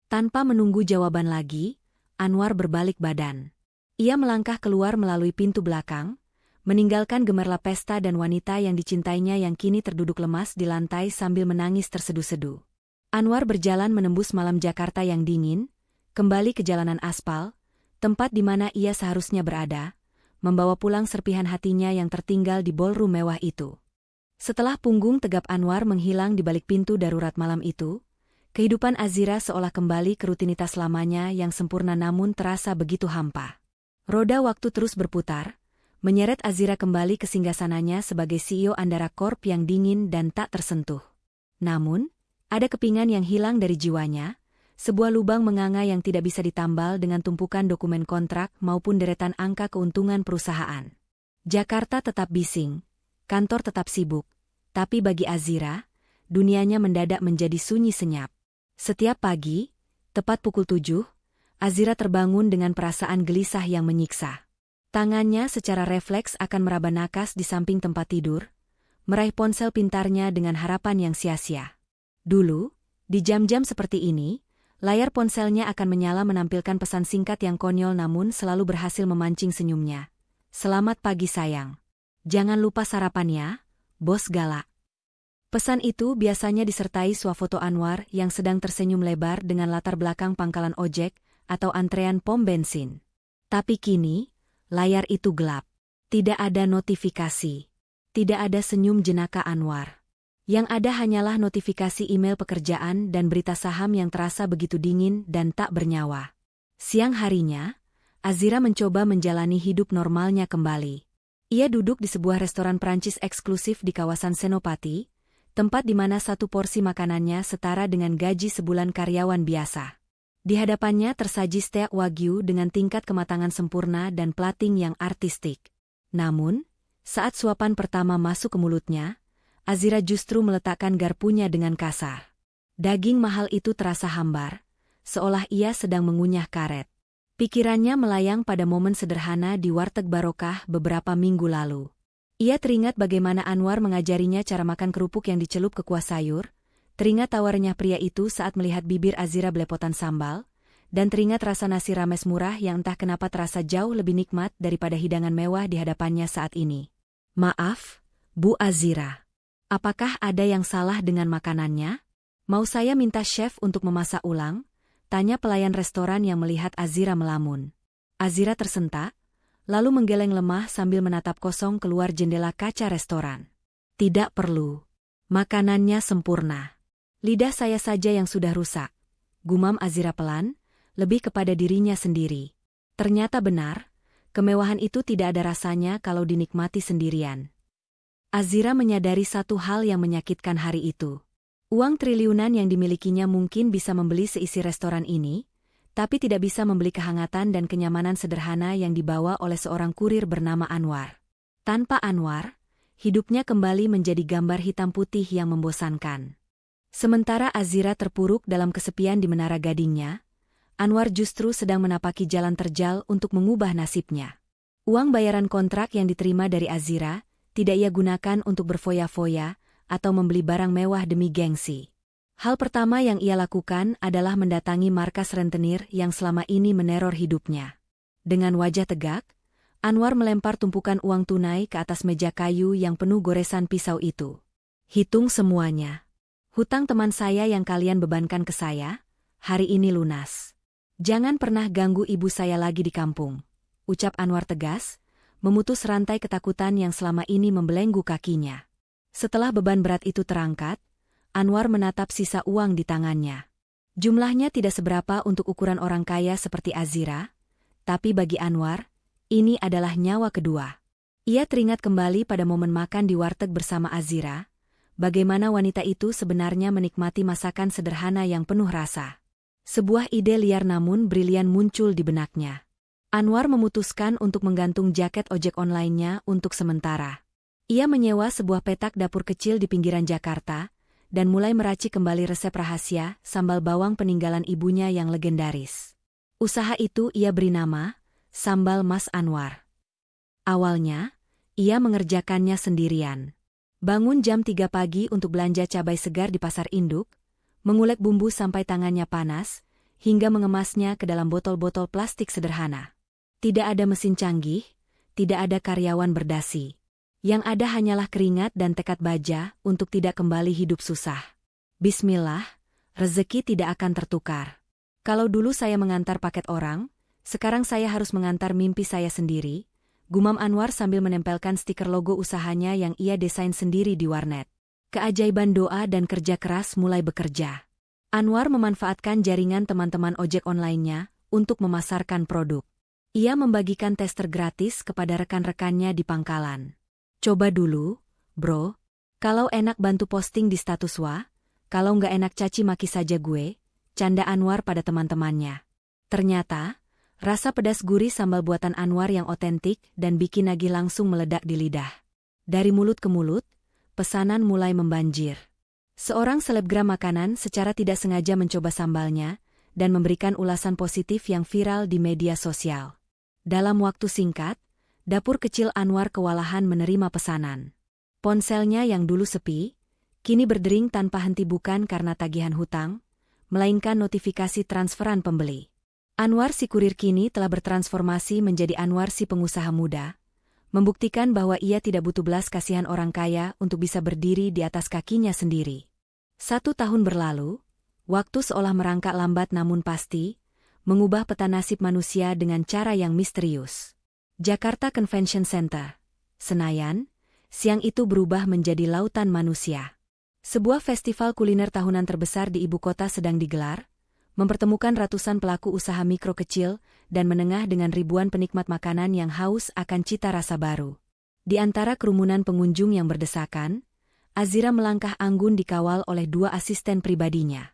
Tanpa menunggu jawaban lagi, Anwar berbalik badan. Ia melangkah keluar melalui pintu belakang, meninggalkan gemerlap pesta dan wanita yang dicintainya yang kini terduduk lemas di lantai sambil menangis terseduh-seduh. Anwar berjalan menembus malam Jakarta yang dingin, kembali ke jalanan aspal, tempat di mana ia seharusnya berada, membawa pulang serpihan hatinya yang tertinggal di ballroom mewah itu. Setelah punggung tegap Anwar menghilang di balik pintu darurat malam itu, kehidupan Azira seolah kembali ke rutinitas lamanya yang sempurna namun terasa begitu hampa. Roda waktu terus berputar, menyeret Azira kembali ke singgasananya sebagai CEO Andara Corp yang dingin dan tak tersentuh. Namun, ada kepingan yang hilang dari jiwanya, sebuah lubang menganga yang tidak bisa ditambal dengan tumpukan dokumen kontrak maupun deretan angka keuntungan perusahaan. Jakarta tetap bising, kantor tetap sibuk, tapi bagi Azira, dunianya mendadak menjadi sunyi senyap. Setiap pagi, tepat pukul 7, Azira terbangun dengan perasaan gelisah yang menyiksa. Tangannya secara refleks akan meraba nakas di samping tempat tidur, meraih ponsel pintarnya dengan harapan yang sia-sia. Dulu, di jam-jam seperti ini, layar ponselnya akan menyala menampilkan pesan singkat yang konyol namun selalu berhasil memancing senyumnya. Selamat pagi sayang. Jangan lupa sarapannya, bos galak. Pesan itu biasanya disertai swafoto Anwar yang sedang tersenyum lebar dengan latar belakang pangkalan ojek atau antrean pom bensin. Tapi kini, layar itu gelap. Tidak ada notifikasi. Tidak ada senyum jenaka Anwar. Yang ada hanyalah notifikasi email pekerjaan dan berita saham yang terasa begitu dingin dan tak bernyawa. Siang harinya, Azira mencoba menjalani hidup normalnya kembali. Ia duduk di sebuah restoran Prancis eksklusif di kawasan Senopati, tempat di mana satu porsi makanannya setara dengan gaji sebulan karyawan biasa. Di hadapannya tersaji steak wagyu dengan tingkat kematangan sempurna dan plating yang artistik. Namun, saat suapan pertama masuk ke mulutnya, Azira justru meletakkan garpunya dengan kasar. Daging mahal itu terasa hambar, seolah ia sedang mengunyah karet. Pikirannya melayang pada momen sederhana di warteg Barokah beberapa minggu lalu. Ia teringat bagaimana Anwar mengajarinya cara makan kerupuk yang dicelup ke kuah sayur, teringat tawarnya pria itu saat melihat bibir Azira belepotan sambal, dan teringat rasa nasi rames murah yang entah kenapa terasa jauh lebih nikmat daripada hidangan mewah di hadapannya saat ini. Maaf, Bu Azira. Apakah ada yang salah dengan makanannya? Mau saya minta chef untuk memasak ulang? Tanya pelayan restoran yang melihat Azira melamun. Azira tersentak, lalu menggeleng lemah sambil menatap kosong keluar jendela kaca restoran. Tidak perlu. Makanannya sempurna. Lidah saya saja yang sudah rusak. Gumam Azira pelan, lebih kepada dirinya sendiri. Ternyata benar, Kemewahan itu tidak ada rasanya kalau dinikmati sendirian. Azira menyadari satu hal yang menyakitkan hari itu. Uang triliunan yang dimilikinya mungkin bisa membeli seisi restoran ini, tapi tidak bisa membeli kehangatan dan kenyamanan sederhana yang dibawa oleh seorang kurir bernama Anwar. Tanpa Anwar, hidupnya kembali menjadi gambar hitam putih yang membosankan. Sementara Azira terpuruk dalam kesepian di Menara Gadingnya, Anwar justru sedang menapaki jalan terjal untuk mengubah nasibnya. Uang bayaran kontrak yang diterima dari Azira tidak ia gunakan untuk berfoya-foya atau membeli barang mewah demi gengsi. Hal pertama yang ia lakukan adalah mendatangi markas rentenir yang selama ini meneror hidupnya. Dengan wajah tegak, Anwar melempar tumpukan uang tunai ke atas meja kayu yang penuh goresan pisau itu. "Hitung semuanya. Hutang teman saya yang kalian bebankan ke saya, hari ini lunas. Jangan pernah ganggu ibu saya lagi di kampung," ucap Anwar tegas, memutus rantai ketakutan yang selama ini membelenggu kakinya. Setelah beban berat itu terangkat, Anwar menatap sisa uang di tangannya. Jumlahnya tidak seberapa untuk ukuran orang kaya seperti Azira, tapi bagi Anwar, ini adalah nyawa kedua. Ia teringat kembali pada momen makan di warteg bersama Azira, bagaimana wanita itu sebenarnya menikmati masakan sederhana yang penuh rasa. Sebuah ide liar namun brilian muncul di benaknya. Anwar memutuskan untuk menggantung jaket ojek online-nya untuk sementara. Ia menyewa sebuah petak dapur kecil di pinggiran Jakarta, dan mulai meracik kembali resep rahasia sambal bawang peninggalan ibunya yang legendaris. Usaha itu ia beri nama, Sambal Mas Anwar. Awalnya, ia mengerjakannya sendirian. Bangun jam 3 pagi untuk belanja cabai segar di pasar induk, mengulek bumbu sampai tangannya panas, hingga mengemasnya ke dalam botol-botol plastik sederhana. Tidak ada mesin canggih, tidak ada karyawan berdasi. Yang ada hanyalah keringat dan tekad baja untuk tidak kembali hidup susah. Bismillah, rezeki tidak akan tertukar. Kalau dulu saya mengantar paket orang, sekarang saya harus mengantar mimpi saya sendiri, gumam Anwar sambil menempelkan stiker logo usahanya yang ia desain sendiri di warnet. Keajaiban doa dan kerja keras mulai bekerja. Anwar memanfaatkan jaringan teman-teman ojek online-nya untuk memasarkan produk. Ia membagikan tester gratis kepada rekan-rekannya di pangkalan. "Coba dulu, bro. Kalau enak bantu posting di status wa, kalau nggak enak caci maki saja gue," canda Anwar pada teman-temannya. Ternyata, rasa pedas gurih sambal buatan Anwar yang otentik dan bikin nagih langsung meledak di lidah. Dari mulut ke mulut, pesanan mulai membanjir. Seorang selebgram makanan secara tidak sengaja mencoba sambalnya dan memberikan ulasan positif yang viral di media sosial. Dalam waktu singkat, dapur kecil Anwar kewalahan menerima pesanan. Ponselnya yang dulu sepi, kini berdering tanpa henti bukan karena tagihan hutang, melainkan notifikasi transferan pembeli. Anwar si kurir kini telah bertransformasi menjadi Anwar si pengusaha muda, membuktikan bahwa ia tidak butuh belas kasihan orang kaya untuk bisa berdiri di atas kakinya sendiri. 1 tahun berlalu, waktu seolah merangkak lambat namun pasti, mengubah peta nasib manusia dengan cara yang misterius. Jakarta Convention Center, Senayan, siang itu berubah menjadi lautan manusia. Sebuah festival kuliner tahunan terbesar di ibu kota sedang digelar, mempertemukan ratusan pelaku usaha mikro kecil dan menengah dengan ribuan penikmat makanan yang haus akan cita rasa baru. Di antara kerumunan pengunjung yang berdesakan, Azira melangkah anggun dikawal oleh 2 asisten pribadinya.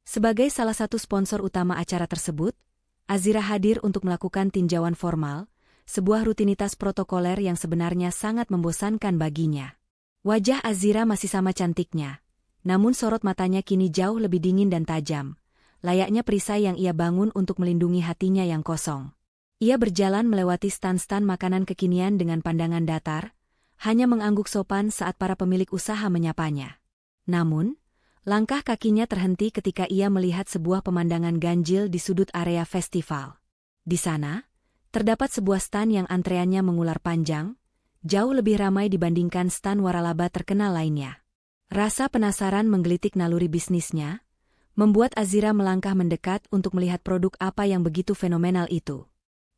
Sebagai salah satu sponsor utama acara tersebut, Azira hadir untuk melakukan tinjauan formal, sebuah rutinitas protokoler yang sebenarnya sangat membosankan baginya. Wajah Azira masih sama cantiknya, namun sorot matanya kini jauh lebih dingin dan tajam, layaknya perisai yang ia bangun untuk melindungi hatinya yang kosong. Ia berjalan melewati stan-stan makanan kekinian dengan pandangan datar, hanya mengangguk sopan saat para pemilik usaha menyapanya. Namun, langkah kakinya terhenti ketika ia melihat sebuah pemandangan ganjil di sudut area festival. Di sana, terdapat sebuah stan yang antreannya mengular panjang, jauh lebih ramai dibandingkan stan waralaba terkenal lainnya. Rasa penasaran menggelitik naluri bisnisnya, membuat Azira melangkah mendekat untuk melihat produk apa yang begitu fenomenal itu.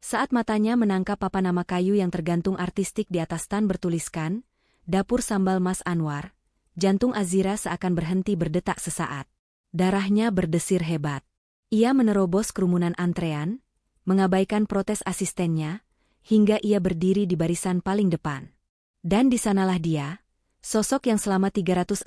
Saat matanya menangkap papan nama kayu yang tergantung artistik di atas stan bertuliskan, "Dapur Sambal Mas Anwar," jantung Azira seakan berhenti berdetak sesaat. Darahnya berdesir hebat. Ia menerobos kerumunan antrean, mengabaikan protes asistennya, hingga ia berdiri di barisan paling depan. Dan di sanalah dia, sosok yang selama 365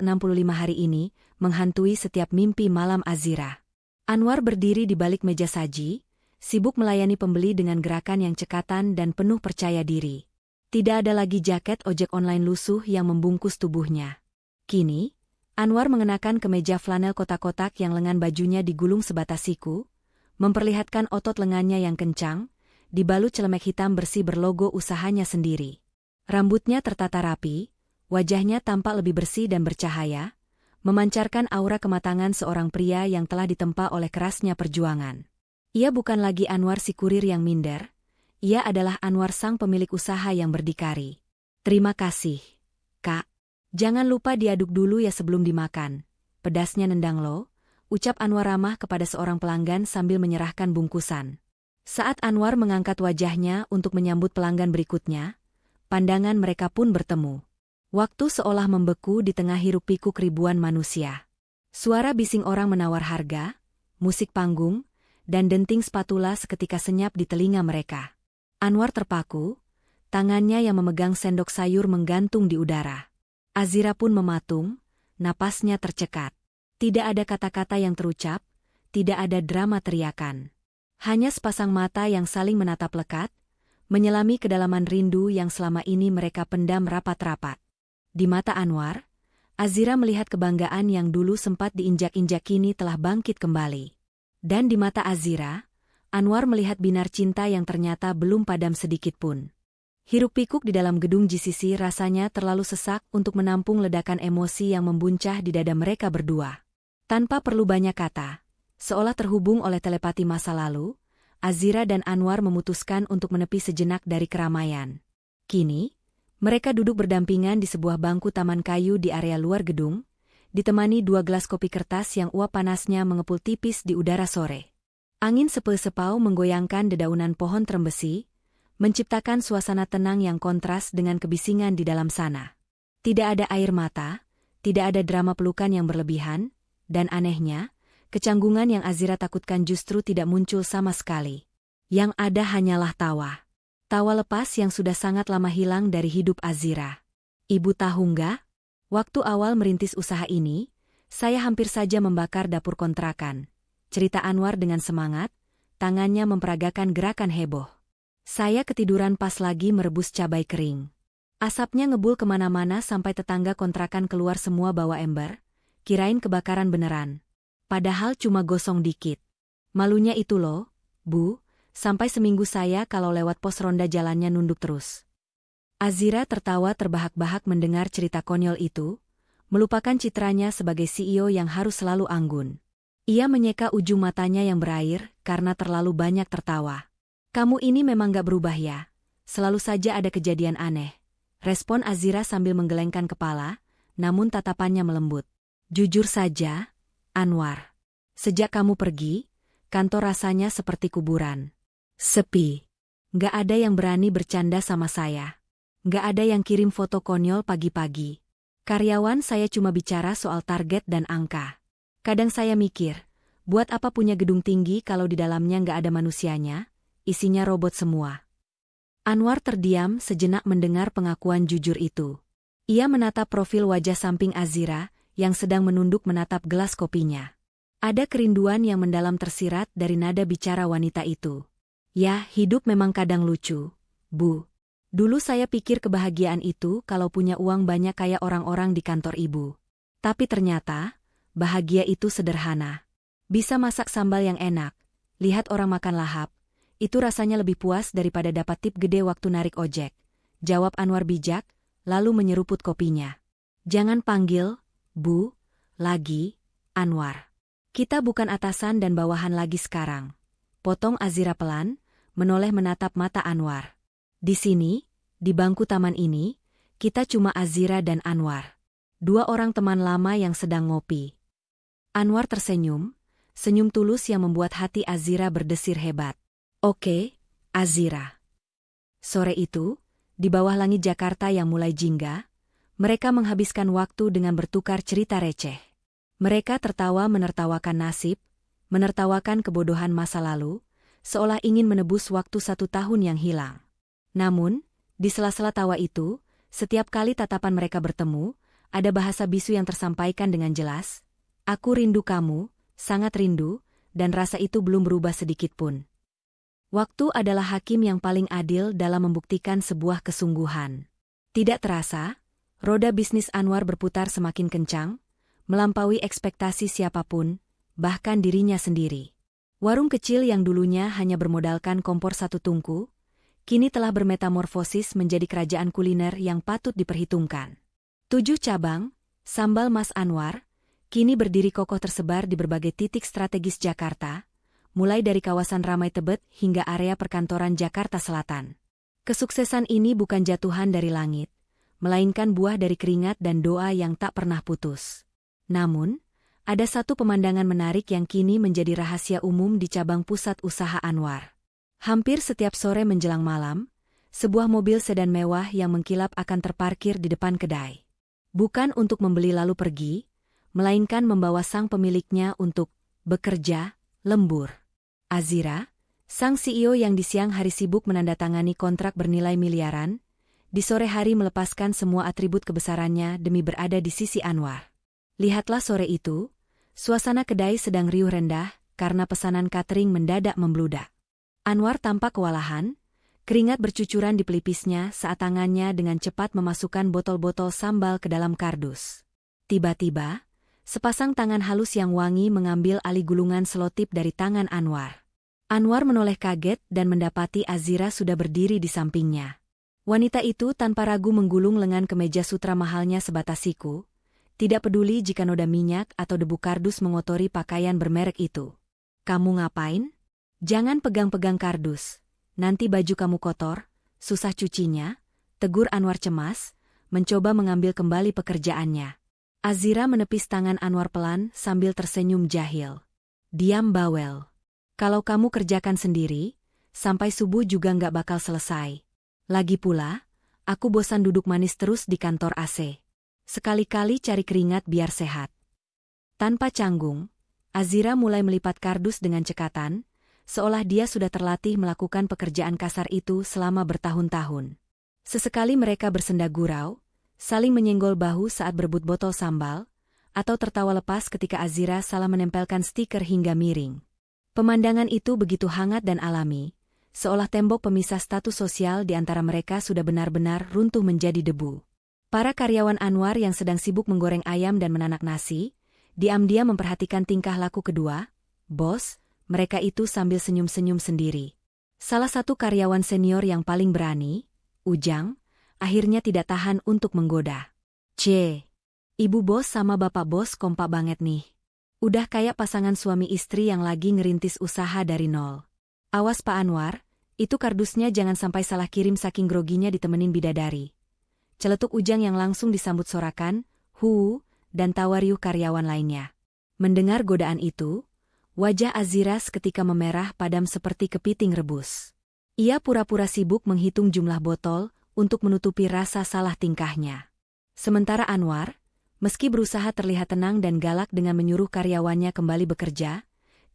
hari ini menghantui setiap mimpi malam Azira. Anwar berdiri di balik meja saji, sibuk melayani pembeli dengan gerakan yang cekatan dan penuh percaya diri. Tidak ada lagi jaket ojek online lusuh yang membungkus tubuhnya. Kini, Anwar mengenakan kemeja flanel kotak-kotak yang lengan bajunya digulung sebatas siku, memperlihatkan otot lengannya yang kencang, dibalut celemek hitam bersih berlogo usahanya sendiri. Rambutnya tertata rapi, wajahnya tampak lebih bersih dan bercahaya, memancarkan aura kematangan seorang pria yang telah ditempa oleh kerasnya perjuangan. Ia bukan lagi Anwar si kurir yang minder, ia adalah Anwar sang pemilik usaha yang berdikari. Terima kasih, Kak. Jangan lupa diaduk dulu ya sebelum dimakan. Pedasnya nendang lo, ucap Anwar ramah kepada seorang pelanggan sambil menyerahkan bungkusan. Saat Anwar mengangkat wajahnya untuk menyambut pelanggan berikutnya, pandangan mereka pun bertemu. Waktu seolah membeku di tengah hiruk-pikuk ribuan manusia. Suara bising orang menawar harga, musik panggung, dan denting spatula seketika senyap di telinga mereka. Anwar terpaku, tangannya yang memegang sendok sayur menggantung di udara. Azira pun mematung, napasnya tercekat. Tidak ada kata-kata yang terucap, tidak ada drama teriakan. Hanya sepasang mata yang saling menatap lekat, menyelami kedalaman rindu yang selama ini mereka pendam rapat-rapat. Di mata Anwar, Azira melihat kebanggaan yang dulu sempat diinjak-injak kini telah bangkit kembali. Dan di mata Azira, Anwar melihat binar cinta yang ternyata belum padam sedikit pun. Hiruk-pikuk di dalam gedung GCC rasanya terlalu sesak untuk menampung ledakan emosi yang membuncah di dada mereka berdua. Tanpa perlu banyak kata, seolah terhubung oleh telepati masa lalu, Azira dan Anwar memutuskan untuk menepi sejenak dari keramaian. Kini, mereka duduk berdampingan di sebuah bangku taman kayu di area luar gedung, ditemani 2 gelas kopi kertas yang uap panasnya mengepul tipis di udara sore. Angin sepeu-sepau menggoyangkan dedaunan pohon trembesi, menciptakan suasana tenang yang kontras dengan kebisingan di dalam sana. Tidak ada air mata, tidak ada drama pelukan yang berlebihan, dan anehnya, kecanggungan yang Azira takutkan justru tidak muncul sama sekali. Yang ada hanyalah tawa. Tawa lepas yang sudah sangat lama hilang dari hidup Azira. Ibu tahu nggak? Waktu awal merintis usaha ini, saya hampir saja membakar dapur kontrakan. Cerita Anwar dengan semangat, tangannya memperagakan gerakan heboh. Saya ketiduran pas lagi merebus cabai kering. Asapnya ngebul kemana-mana sampai tetangga kontrakan keluar semua bawa ember, kirain kebakaran beneran. Padahal cuma gosong dikit. Malunya itu loh, Bu, sampai seminggu saya kalau lewat pos ronda jalannya nunduk terus. Azira tertawa terbahak-bahak mendengar cerita konyol itu, melupakan citranya sebagai CEO yang harus selalu anggun. Ia menyeka ujung matanya yang berair karena terlalu banyak tertawa. Kamu ini memang gak berubah ya, selalu saja ada kejadian aneh. Respon Azira sambil menggelengkan kepala, namun tatapannya melembut. Jujur saja, Anwar. Sejak kamu pergi, kantor rasanya seperti kuburan. Sepi. Gak ada yang berani bercanda sama saya. Gak ada yang kirim foto konyol pagi-pagi. Karyawan saya cuma bicara soal target dan angka. Kadang saya mikir, buat apa punya gedung tinggi kalau di dalamnya gak ada manusianya, isinya robot semua. Anwar terdiam sejenak mendengar pengakuan jujur itu. Ia menatap profil wajah samping Azira, yang sedang menunduk menatap gelas kopinya. Ada kerinduan yang mendalam tersirat dari nada bicara wanita itu. Ya, hidup memang kadang lucu, Bu. Dulu saya pikir kebahagiaan itu kalau punya uang banyak kayak orang-orang di kantor ibu. Tapi ternyata, bahagia itu sederhana. Bisa masak sambal yang enak, lihat orang makan lahap, itu rasanya lebih puas daripada dapat tip gede waktu narik ojek. Jawab Anwar bijak, lalu menyeruput kopinya. Jangan panggil, Bu, lagi, Anwar. Kita bukan atasan dan bawahan lagi sekarang. Potong Azira pelan, menoleh menatap mata Anwar. Di sini, di bangku taman ini, kita cuma Azira dan Anwar. 2 orang teman lama yang sedang ngopi. Anwar tersenyum, senyum tulus yang membuat hati Azira berdesir hebat. Oke, Azira. Sore itu, di bawah langit Jakarta yang mulai jingga, mereka menghabiskan waktu dengan bertukar cerita receh. Mereka tertawa menertawakan nasib, menertawakan kebodohan masa lalu, seolah ingin menebus waktu 1 tahun yang hilang. Namun, di sela-sela tawa itu, setiap kali tatapan mereka bertemu, ada bahasa bisu yang tersampaikan dengan jelas. Aku rindu kamu, sangat rindu, dan rasa itu belum berubah sedikit pun. Waktu adalah hakim yang paling adil dalam membuktikan sebuah kesungguhan. Tidak terasa, roda bisnis Anwar berputar semakin kencang, melampaui ekspektasi siapapun, bahkan dirinya sendiri. Warung kecil yang dulunya hanya bermodalkan kompor satu tungku, kini telah bermetamorfosis menjadi kerajaan kuliner yang patut diperhitungkan. 7 cabang, sambal Mas Anwar, kini berdiri kokoh tersebar di berbagai titik strategis Jakarta, mulai dari kawasan Ramai Tebet hingga area perkantoran Jakarta Selatan. Kesuksesan ini bukan jatuhan dari langit, melainkan buah dari keringat dan doa yang tak pernah putus. Namun, ada satu pemandangan menarik yang kini menjadi rahasia umum di cabang pusat usaha Anwar. Hampir setiap sore menjelang malam, sebuah mobil sedan mewah yang mengkilap akan terparkir di depan kedai. Bukan untuk membeli lalu pergi, melainkan membawa sang pemiliknya untuk bekerja, lembur. Azira, sang CEO yang di siang hari sibuk menandatangani kontrak bernilai miliaran, di sore hari melepaskan semua atribut kebesarannya demi berada di sisi Anwar. Lihatlah sore itu, suasana kedai sedang riuh rendah karena pesanan catering mendadak membludak. Anwar tampak kewalahan, keringat bercucuran di pelipisnya saat tangannya dengan cepat memasukkan botol-botol sambal ke dalam kardus. Tiba-tiba, sepasang tangan halus yang wangi mengambil alih gulungan selotip dari tangan Anwar. Anwar menoleh kaget dan mendapati Azira sudah berdiri di sampingnya. Wanita itu tanpa ragu menggulung lengan kemeja sutra mahalnya sebatas siku, tidak peduli jika noda minyak atau debu kardus mengotori pakaian bermerek itu. Kamu ngapain? Jangan pegang-pegang kardus, nanti baju kamu kotor, susah cucinya, tegur Anwar cemas, mencoba mengambil kembali pekerjaannya. Azira menepis tangan Anwar pelan sambil tersenyum jahil. Diam bawel. Kalau kamu kerjakan sendiri, sampai subuh juga nggak bakal selesai. Lagi pula, aku bosan duduk manis terus di kantor AC. Sekali-kali cari keringat biar sehat. Tanpa canggung, Azira mulai melipat kardus dengan cekatan, seolah dia sudah terlatih melakukan pekerjaan kasar itu selama bertahun-tahun. Sesekali mereka bersenda gurau, saling menyenggol bahu saat berebut botol sambal, atau tertawa lepas ketika Azira salah menempelkan stiker hingga miring. Pemandangan itu begitu hangat dan alami, seolah tembok pemisah status sosial di antara mereka sudah benar-benar runtuh menjadi debu. Para karyawan Anwar yang sedang sibuk menggoreng ayam dan menanak nasi, diam-diam memperhatikan tingkah laku kedua, bos, mereka itu sambil senyum-senyum sendiri. Salah satu karyawan senior yang paling berani, Ujang, akhirnya tidak tahan untuk menggoda. Ibu bos sama bapak bos kompak banget nih. Udah kayak pasangan suami istri yang lagi ngerintis usaha dari nol. Awas Pak Anwar, itu kardusnya jangan sampai salah kirim saking groginya ditemenin bidadari. Celetuk Ujang yang langsung disambut sorakan, dan tawa riuh karyawan lainnya. Mendengar godaan itu, wajah Azira seketika memerah padam seperti kepiting rebus. Ia pura-pura sibuk menghitung jumlah botol untuk menutupi rasa salah tingkahnya. Sementara Anwar, meski berusaha terlihat tenang dan galak dengan menyuruh karyawannya kembali bekerja,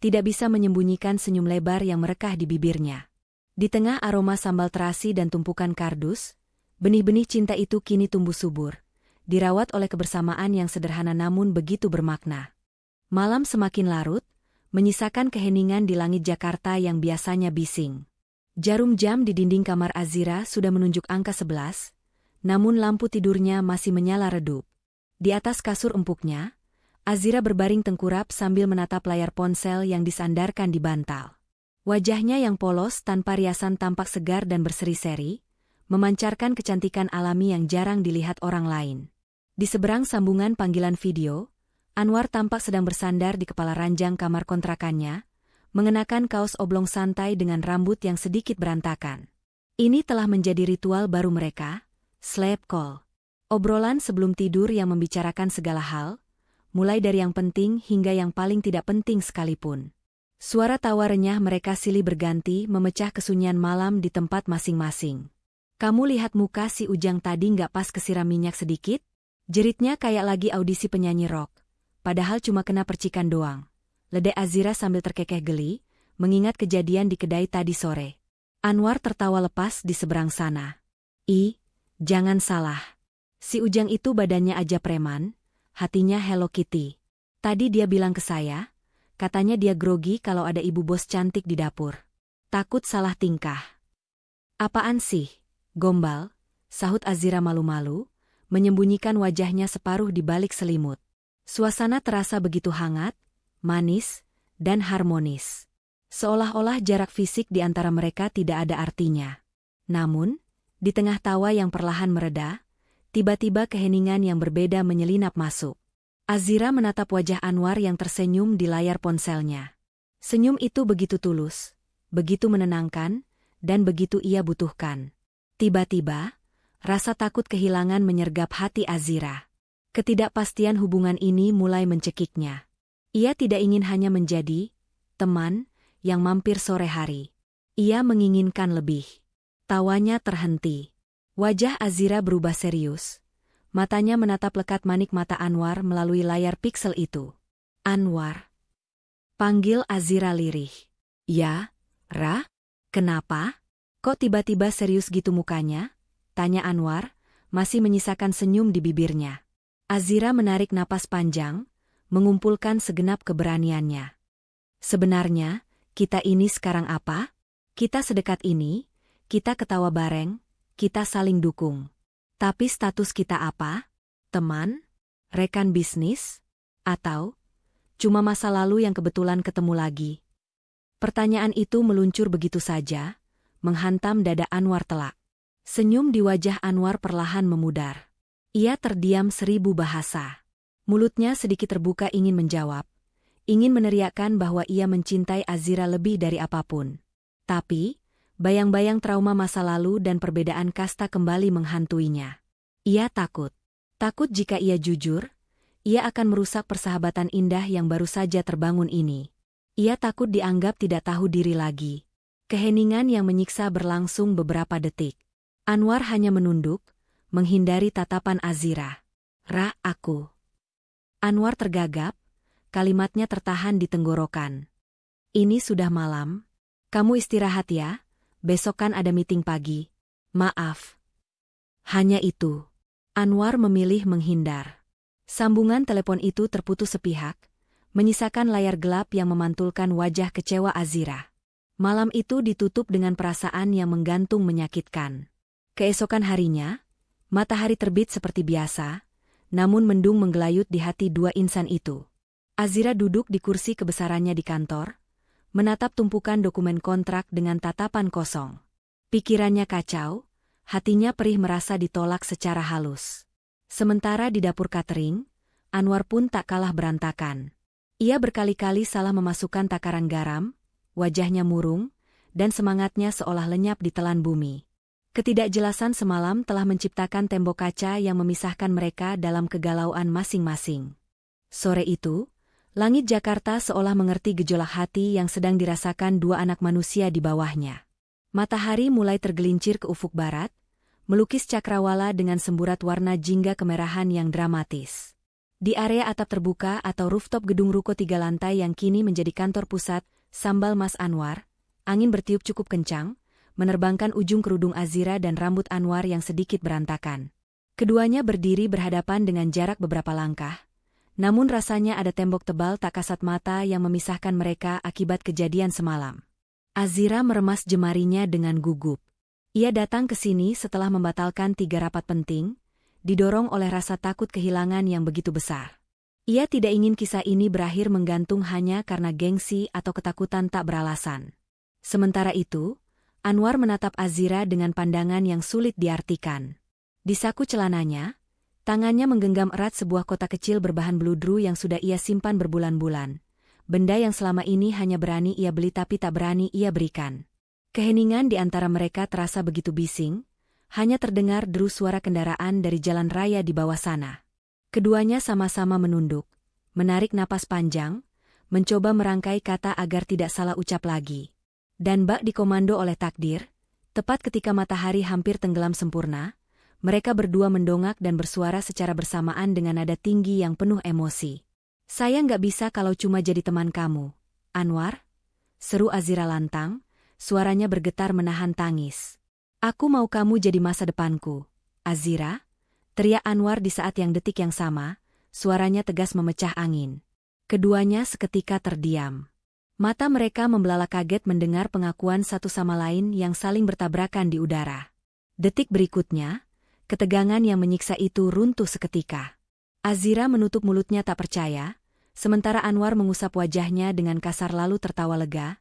tidak bisa menyembunyikan senyum lebar yang merekah di bibirnya. Di tengah aroma sambal terasi dan tumpukan kardus, benih-benih cinta itu kini tumbuh subur, dirawat oleh kebersamaan yang sederhana namun begitu bermakna. Malam semakin larut, menyisakan keheningan di langit Jakarta yang biasanya bising. Jarum jam di dinding kamar Azira sudah menunjuk angka 11, namun lampu tidurnya masih menyala redup. Di atas kasur empuknya, Azira berbaring tengkurap sambil menatap layar ponsel yang disandarkan di bantal. Wajahnya yang polos tanpa riasan tampak segar dan berseri-seri, memancarkan kecantikan alami yang jarang dilihat orang lain. Di seberang sambungan panggilan video, Anwar tampak sedang bersandar di kepala ranjang kamar kontrakannya, mengenakan kaos oblong santai dengan rambut yang sedikit berantakan. Ini telah menjadi ritual baru mereka, sleep call. Obrolan sebelum tidur yang membicarakan segala hal, mulai dari yang penting hingga yang paling tidak penting sekalipun. Suara tawa renyah mereka silih berganti memecah kesunyian malam di tempat masing-masing. Kamu lihat muka si Ujang tadi nggak pas kesiram minyak sedikit? Jeritnya kayak lagi audisi penyanyi rock. Padahal cuma kena percikan doang. Ledek Azira sambil terkekeh geli, mengingat kejadian di kedai tadi sore. Anwar tertawa lepas di seberang sana. Jangan salah. Si Ujang itu badannya aja preman, hatinya Hello Kitty. Tadi dia bilang ke saya, katanya dia grogi kalau ada ibu bos cantik di dapur. Takut salah tingkah. Apaan sih, gombal, sahut Azira malu-malu, menyembunyikan wajahnya separuh di balik selimut. Suasana terasa begitu hangat, manis, dan harmonis. Seolah-olah jarak fisik di antara mereka tidak ada artinya. Namun, di tengah tawa yang perlahan mereda, tiba-tiba keheningan yang berbeda menyelinap masuk. Azira menatap wajah Anwar yang tersenyum di layar ponselnya. Senyum itu begitu tulus, begitu menenangkan, dan begitu ia butuhkan. Tiba-tiba, rasa takut kehilangan menyergap hati Azira. Ketidakpastian hubungan ini mulai mencekiknya. Ia tidak ingin hanya menjadi teman yang mampir sore hari. Ia menginginkan lebih. Tawanya terhenti. Wajah Azira berubah serius. Matanya menatap lekat manik mata Anwar melalui layar piksel itu. Anwar. Panggil Azira lirih. Ya, Ra? Kenapa? Kok tiba-tiba serius gitu mukanya? Tanya Anwar, masih menyisakan senyum di bibirnya. Azira menarik napas panjang, mengumpulkan segenap keberaniannya. Sebenarnya, kita ini sekarang apa? Kita sedekat ini, kita ketawa bareng, kita saling dukung. Tapi status kita apa? Teman? Rekan bisnis? Atau cuma masa lalu yang kebetulan ketemu lagi? Pertanyaan itu meluncur begitu saja, menghantam dada Anwar telak. Senyum di wajah Anwar perlahan memudar. Ia terdiam 1000 bahasa. Mulutnya sedikit terbuka ingin menjawab, ingin meneriakkan bahwa ia mencintai Azira lebih dari apapun. Tapi, bayang-bayang trauma masa lalu dan perbedaan kasta kembali menghantuinya. Ia takut. Takut jika ia jujur, ia akan merusak persahabatan indah yang baru saja terbangun ini. Ia takut dianggap tidak tahu diri lagi. Keheningan yang menyiksa berlangsung beberapa detik. Anwar hanya menunduk, menghindari tatapan Azira. Ra, aku. Anwar tergagap, kalimatnya tertahan di tenggorokan. Ini sudah malam. Kamu istirahat ya, besok kan ada meeting pagi. Maaf. Hanya itu. Anwar memilih menghindar. Sambungan telepon itu terputus sepihak, menyisakan layar gelap yang memantulkan wajah kecewa Azira. Malam itu ditutup dengan perasaan yang menggantung menyakitkan. Keesokan harinya, matahari terbit seperti biasa, namun mendung menggelayut di hati dua insan itu. Azira duduk di kursi kebesarannya di kantor, menatap tumpukan dokumen kontrak dengan tatapan kosong. Pikirannya kacau, hatinya perih merasa ditolak secara halus. Sementara di dapur catering, Anwar pun tak kalah berantakan. Ia berkali-kali salah memasukkan takaran garam, wajahnya murung, dan semangatnya seolah lenyap di telan bumi. Ketidakjelasan semalam telah menciptakan tembok kaca yang memisahkan mereka dalam kegalauan masing-masing. Sore itu, langit Jakarta seolah mengerti gejolak hati yang sedang dirasakan dua anak manusia di bawahnya. Matahari mulai tergelincir ke ufuk barat, melukis cakrawala dengan semburat warna jingga kemerahan yang dramatis. Di area atap terbuka atau rooftop gedung ruko 3 lantai yang kini menjadi kantor pusat Sambal Mas Anwar, angin bertiup cukup kencang, menerbangkan ujung kerudung Azira dan rambut Anwar yang sedikit berantakan. Keduanya berdiri berhadapan dengan jarak beberapa langkah, namun rasanya ada tembok tebal tak kasat mata yang memisahkan mereka akibat kejadian semalam. Azira meremas jemarinya dengan gugup. Ia datang ke sini setelah membatalkan 3 rapat penting, didorong oleh rasa takut kehilangan yang begitu besar. Ia tidak ingin kisah ini berakhir menggantung hanya karena gengsi atau ketakutan tak beralasan. Sementara itu, Anwar menatap Azira dengan pandangan yang sulit diartikan. Di saku celananya, tangannya menggenggam erat sebuah kotak kecil berbahan bludru yang sudah ia simpan berbulan-bulan. Benda yang selama ini hanya berani ia beli tapi tak berani ia berikan. Keheningan di antara mereka terasa begitu bising, hanya terdengar deru suara kendaraan dari jalan raya di bawah sana. Keduanya sama-sama menunduk, menarik napas panjang, mencoba merangkai kata agar tidak salah ucap lagi. Dan bak dikomando oleh takdir, tepat ketika matahari hampir tenggelam sempurna, mereka berdua mendongak dan bersuara secara bersamaan dengan nada tinggi yang penuh emosi. Saya nggak bisa kalau cuma jadi teman kamu, Anwar, seru Azira lantang, suaranya bergetar menahan tangis. Aku mau kamu jadi masa depanku, Azira, teriak Anwar di saat yang detik yang sama, suaranya tegas memecah angin. Keduanya seketika terdiam. Mata mereka membelalak kaget mendengar pengakuan satu sama lain yang saling bertabrakan di udara. Detik berikutnya, ketegangan yang menyiksa itu runtuh seketika. Azira menutup mulutnya tak percaya, sementara Anwar mengusap wajahnya dengan kasar lalu tertawa lega,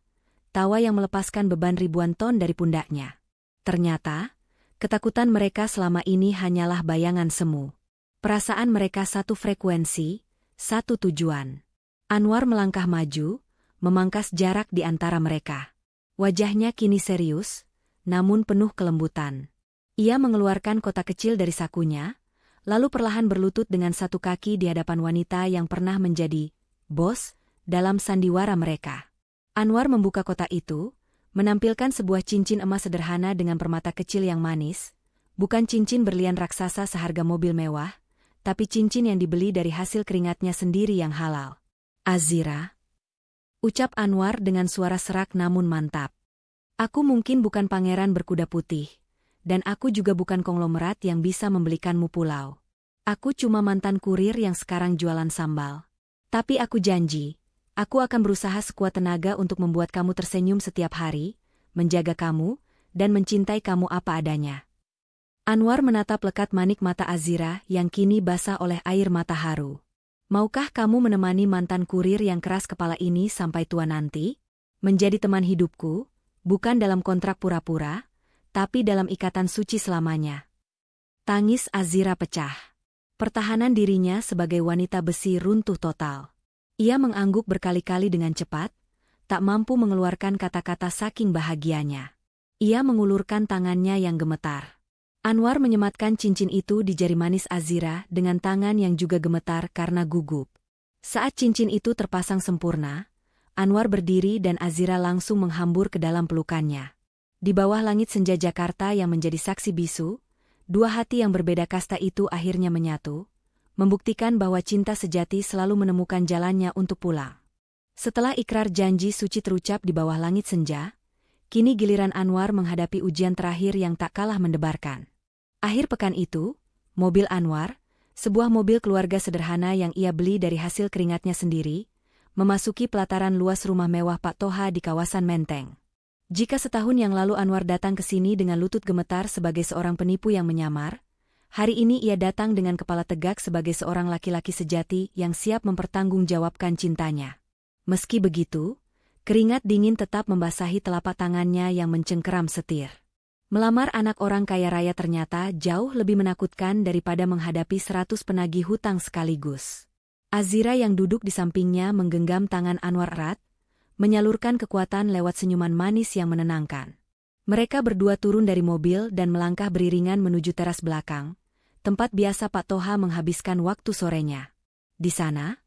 tawa yang melepaskan beban ribuan ton dari pundaknya. Ternyata, ketakutan mereka selama ini hanyalah bayangan semu. Perasaan mereka satu frekuensi, satu tujuan. Anwar melangkah maju, memangkas jarak di antara mereka. Wajahnya kini serius, namun penuh kelembutan. Ia mengeluarkan kotak kecil dari sakunya, lalu perlahan berlutut dengan satu kaki di hadapan wanita yang pernah menjadi bos dalam sandiwara mereka. Anwar membuka kotak itu, menampilkan sebuah cincin emas sederhana dengan permata kecil yang manis, bukan cincin berlian raksasa seharga mobil mewah, tapi cincin yang dibeli dari hasil keringatnya sendiri yang halal. Azira, ucap Anwar dengan suara serak namun mantap. Aku mungkin bukan pangeran berkuda putih, dan aku juga bukan konglomerat yang bisa membelikanmu pulau. Aku cuma mantan kurir yang sekarang jualan sambal. Tapi aku janji, aku akan berusaha sekuat tenaga untuk membuat kamu tersenyum setiap hari, menjaga kamu, dan mencintai kamu apa adanya. Anwar menatap lekat manik mata Azira yang kini basah oleh air mata haru. Maukah kamu menemani mantan kurir yang keras kepala ini sampai tua nanti? Menjadi teman hidupku, bukan dalam kontrak pura-pura, tapi dalam ikatan suci selamanya. Tangis Azira pecah. Pertahanan dirinya sebagai wanita besi runtuh total. Ia mengangguk berkali-kali dengan cepat, tak mampu mengeluarkan kata-kata saking bahagianya. Ia mengulurkan tangannya yang gemetar. Anwar menyematkan cincin itu di jari manis Azira dengan tangan yang juga gemetar karena gugup. Saat cincin itu terpasang sempurna, Anwar berdiri dan Azira langsung menghambur ke dalam pelukannya. Di bawah langit senja Jakarta yang menjadi saksi bisu, dua hati yang berbeda kasta itu akhirnya menyatu, membuktikan bahwa cinta sejati selalu menemukan jalannya untuk pulang. Setelah ikrar janji suci terucap di bawah langit senja, kini giliran Anwar menghadapi ujian terakhir yang tak kalah mendebarkan. Akhir pekan itu, mobil Anwar, sebuah mobil keluarga sederhana yang ia beli dari hasil keringatnya sendiri, memasuki pelataran luas rumah mewah Pak Toha di kawasan Menteng. Jika setahun yang lalu Anwar datang ke sini dengan lutut gemetar sebagai seorang penipu yang menyamar, hari ini ia datang dengan kepala tegak sebagai seorang laki-laki sejati yang siap mempertanggungjawabkan cintanya. Meski begitu, keringat dingin tetap membasahi telapak tangannya yang mencengkeram setir. Melamar anak orang kaya raya ternyata jauh lebih menakutkan daripada menghadapi 100 penagih hutang sekaligus. Azira yang duduk di sampingnya menggenggam tangan Anwar erat, menyalurkan kekuatan lewat senyuman manis yang menenangkan. Mereka berdua turun dari mobil dan melangkah beriringan menuju teras belakang, tempat biasa Pak Toha menghabiskan waktu sorenya. Di sana,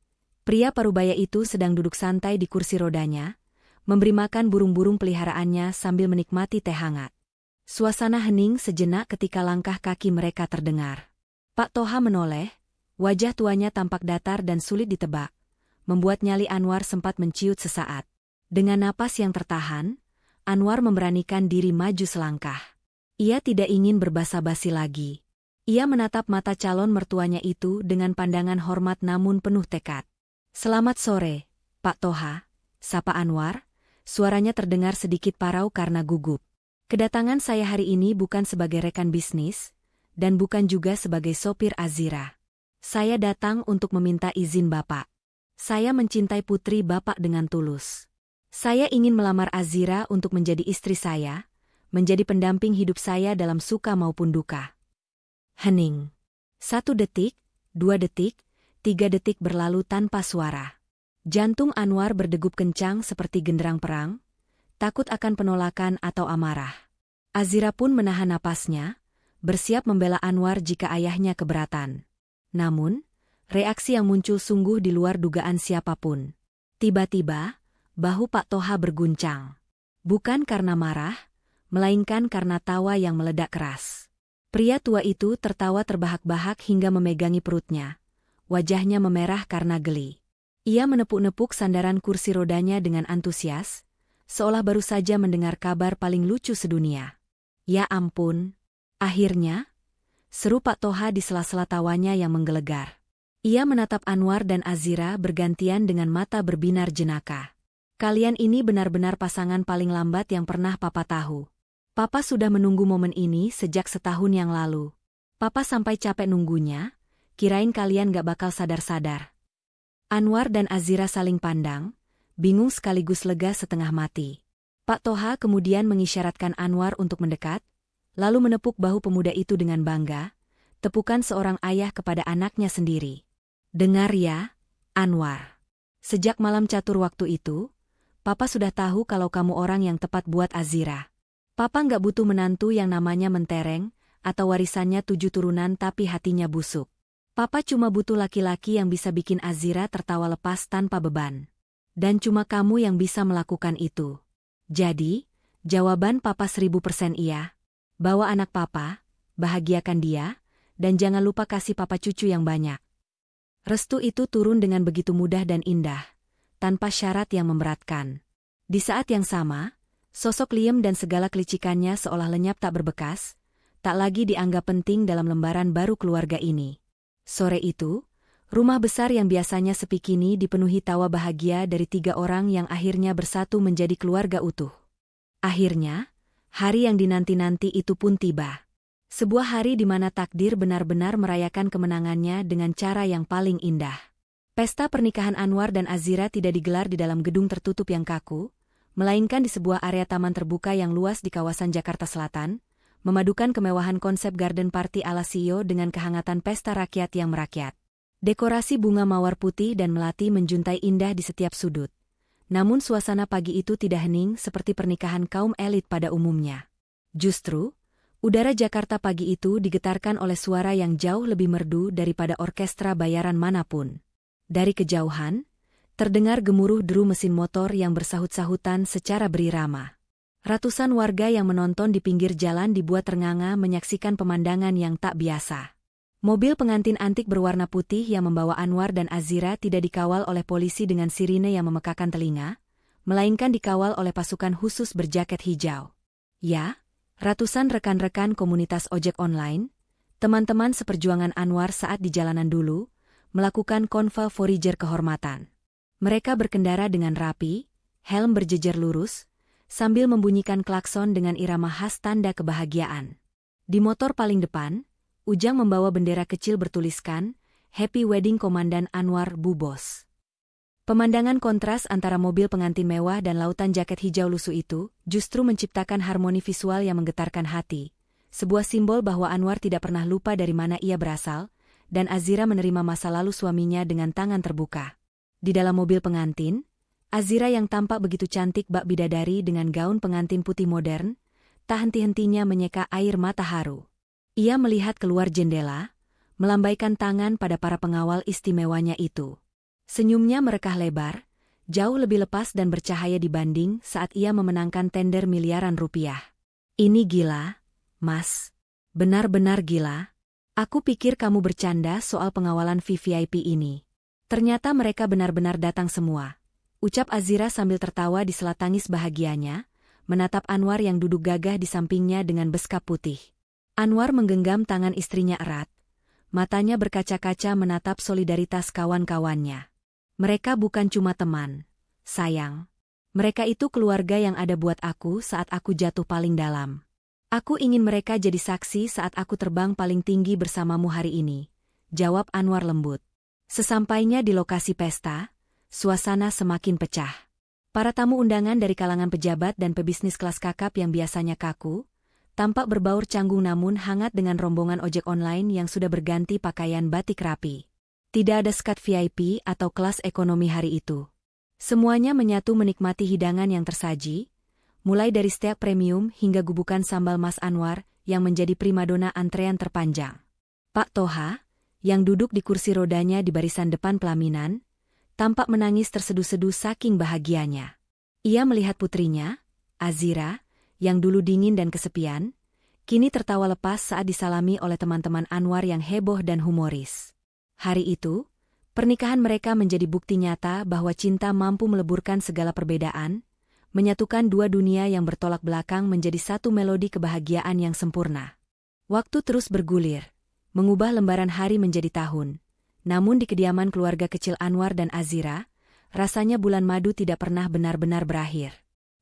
pria parubaya itu sedang duduk santai di kursi rodanya, memberi makan burung-burung peliharaannya sambil menikmati teh hangat. Suasana hening sejenak ketika langkah kaki mereka terdengar. Pak Toha menoleh, wajah tuanya tampak datar dan sulit ditebak, membuat nyali Anwar sempat menciut sesaat. Dengan napas yang tertahan, Anwar memberanikan diri maju selangkah. Ia tidak ingin berbasa-basi lagi. Ia menatap mata calon mertuanya itu dengan pandangan hormat namun penuh tekad. "Selamat sore, Pak Toha," sapa Anwar, suaranya terdengar sedikit parau karena gugup. "Kedatangan saya hari ini bukan sebagai rekan bisnis, dan bukan juga sebagai sopir Azira. Saya datang untuk meminta izin Bapak. Saya mencintai putri Bapak dengan tulus. Saya ingin melamar Azira untuk menjadi istri saya, menjadi pendamping hidup saya dalam suka maupun duka." Hening. 1 detik, 2 detik, 3 detik berlalu tanpa suara. Jantung Anwar berdegup kencang seperti genderang perang, takut akan penolakan atau amarah. Azira pun menahan napasnya, bersiap membela Anwar jika ayahnya keberatan. Namun, reaksi yang muncul sungguh di luar dugaan siapapun. Tiba-tiba, bahu Pak Toha berguncang. Bukan karena marah, melainkan karena tawa yang meledak keras. Pria tua itu tertawa terbahak-bahak hingga memegangi perutnya. Wajahnya memerah karena geli. Ia menepuk-nepuk sandaran kursi rodanya dengan antusias, seolah baru saja mendengar kabar paling lucu sedunia. Ya ampun. Akhirnya, seru Pak Toha di sela-sela tawanya yang menggelegar. Ia menatap Anwar dan Azira bergantian dengan mata berbinar jenaka. Kalian ini benar-benar pasangan paling lambat yang pernah Papa tahu. Papa sudah menunggu momen ini sejak setahun yang lalu. Papa sampai capek nunggunya, kirain kalian gak bakal sadar-sadar. Anwar dan Azira saling pandang, bingung sekaligus lega setengah mati. Pak Toha kemudian mengisyaratkan Anwar untuk mendekat, lalu menepuk bahu pemuda itu dengan bangga, tepukan seorang ayah kepada anaknya sendiri. Dengar ya, Anwar. Sejak malam catur waktu itu, Papa sudah tahu kalau kamu orang yang tepat buat Azira. Papa nggak butuh menantu yang namanya mentereng, atau warisannya 7 turunan tapi hatinya busuk. Papa cuma butuh laki-laki yang bisa bikin Azira tertawa lepas tanpa beban. Dan cuma kamu yang bisa melakukan itu. Jadi, jawaban Papa 1000% iya. Bawa anak Papa, bahagiakan dia, dan jangan lupa kasih Papa cucu yang banyak. Restu itu turun dengan begitu mudah dan indah, tanpa syarat yang memberatkan. Di saat yang sama, sosok Liam dan segala kelicikannya seolah lenyap tak berbekas, tak lagi dianggap penting dalam lembaran baru keluarga ini. Sore itu, rumah besar yang biasanya sepi kini dipenuhi tawa bahagia dari 3 orang yang akhirnya bersatu menjadi keluarga utuh. Akhirnya, hari yang dinanti-nanti itu pun tiba. Sebuah hari di mana takdir benar-benar merayakan kemenangannya dengan cara yang paling indah. Pesta pernikahan Anwar dan Azira tidak digelar di dalam gedung tertutup yang kaku, melainkan di sebuah area taman terbuka yang luas di kawasan Jakarta Selatan, memadukan kemewahan konsep garden party ala CEO dengan kehangatan pesta rakyat yang merakyat. Dekorasi bunga mawar putih dan melati menjuntai indah di setiap sudut. Namun suasana pagi itu tidak hening seperti pernikahan kaum elit pada umumnya. Justru, udara Jakarta pagi itu digetarkan oleh suara yang jauh lebih merdu daripada orkestra bayaran manapun. Dari kejauhan, terdengar gemuruh deru mesin motor yang bersahut-sahutan secara berirama. Ratusan warga yang menonton di pinggir jalan dibuat ternganga menyaksikan pemandangan yang tak biasa. Mobil pengantin antik berwarna putih yang membawa Anwar dan Azira tidak dikawal oleh polisi dengan sirine yang memekakan telinga, melainkan dikawal oleh pasukan khusus berjaket hijau. Ya, ratusan rekan-rekan komunitas ojek online, teman-teman seperjuangan Anwar saat di jalanan dulu, melakukan konvoy forager kehormatan. Mereka berkendara dengan rapi, helm berjejer lurus, sambil membunyikan klakson dengan irama khas tanda kebahagiaan. Di motor paling depan, Ujang membawa bendera kecil bertuliskan, Happy Wedding Komandan Anwar Bubos. Pemandangan kontras antara mobil pengantin mewah dan lautan jaket hijau lusuh itu justru menciptakan harmoni visual yang menggetarkan hati, sebuah simbol bahwa Anwar tidak pernah lupa dari mana ia berasal, dan Azira menerima masa lalu suaminya dengan tangan terbuka. Di dalam mobil pengantin, Azira yang tampak begitu cantik bak bidadari dengan gaun pengantin putih modern, tak henti-hentinya menyeka air mata haru. Ia melihat keluar jendela, melambaikan tangan pada para pengawal istimewanya itu. Senyumnya merekah lebar, jauh lebih lepas dan bercahaya dibanding saat ia memenangkan tender miliaran rupiah. Ini gila, Mas. Benar-benar gila. Aku pikir kamu bercanda soal pengawalan VVIP ini. Ternyata mereka benar-benar datang semua. Ucap Azira sambil tertawa di sela tangis bahagianya, menatap Anwar yang duduk gagah di sampingnya dengan beskap putih. Anwar menggenggam tangan istrinya erat. Matanya berkaca-kaca menatap solidaritas kawan-kawannya. Mereka bukan cuma teman, sayang. Mereka itu keluarga yang ada buat aku saat aku jatuh paling dalam. Aku ingin mereka jadi saksi saat aku terbang paling tinggi bersamamu hari ini, jawab Anwar lembut. Sesampainya di lokasi pesta, suasana semakin pecah. Para tamu undangan dari kalangan pejabat dan pebisnis kelas kakap yang biasanya kaku, tampak berbaur canggung namun hangat dengan rombongan ojek online yang sudah berganti pakaian batik rapi. Tidak ada skat VIP atau kelas ekonomi hari itu. Semuanya menyatu menikmati hidangan yang tersaji, mulai dari steak premium hingga gubukan sambal Mas Anwar yang menjadi primadona antrean terpanjang. Pak Toha, yang duduk di kursi rodanya di barisan depan pelaminan, tampak menangis terseduh-seduh saking bahagianya. Ia melihat putrinya, Azira, yang dulu dingin dan kesepian, kini tertawa lepas saat disalami oleh teman-teman Anwar yang heboh dan humoris. Hari itu, pernikahan mereka menjadi bukti nyata bahwa cinta mampu meleburkan segala perbedaan, menyatukan dua dunia yang bertolak belakang menjadi satu melodi kebahagiaan yang sempurna. Waktu terus bergulir, mengubah lembaran hari menjadi tahun. Namun di kediaman keluarga kecil Anwar dan Azira, rasanya bulan madu tidak pernah benar-benar berakhir.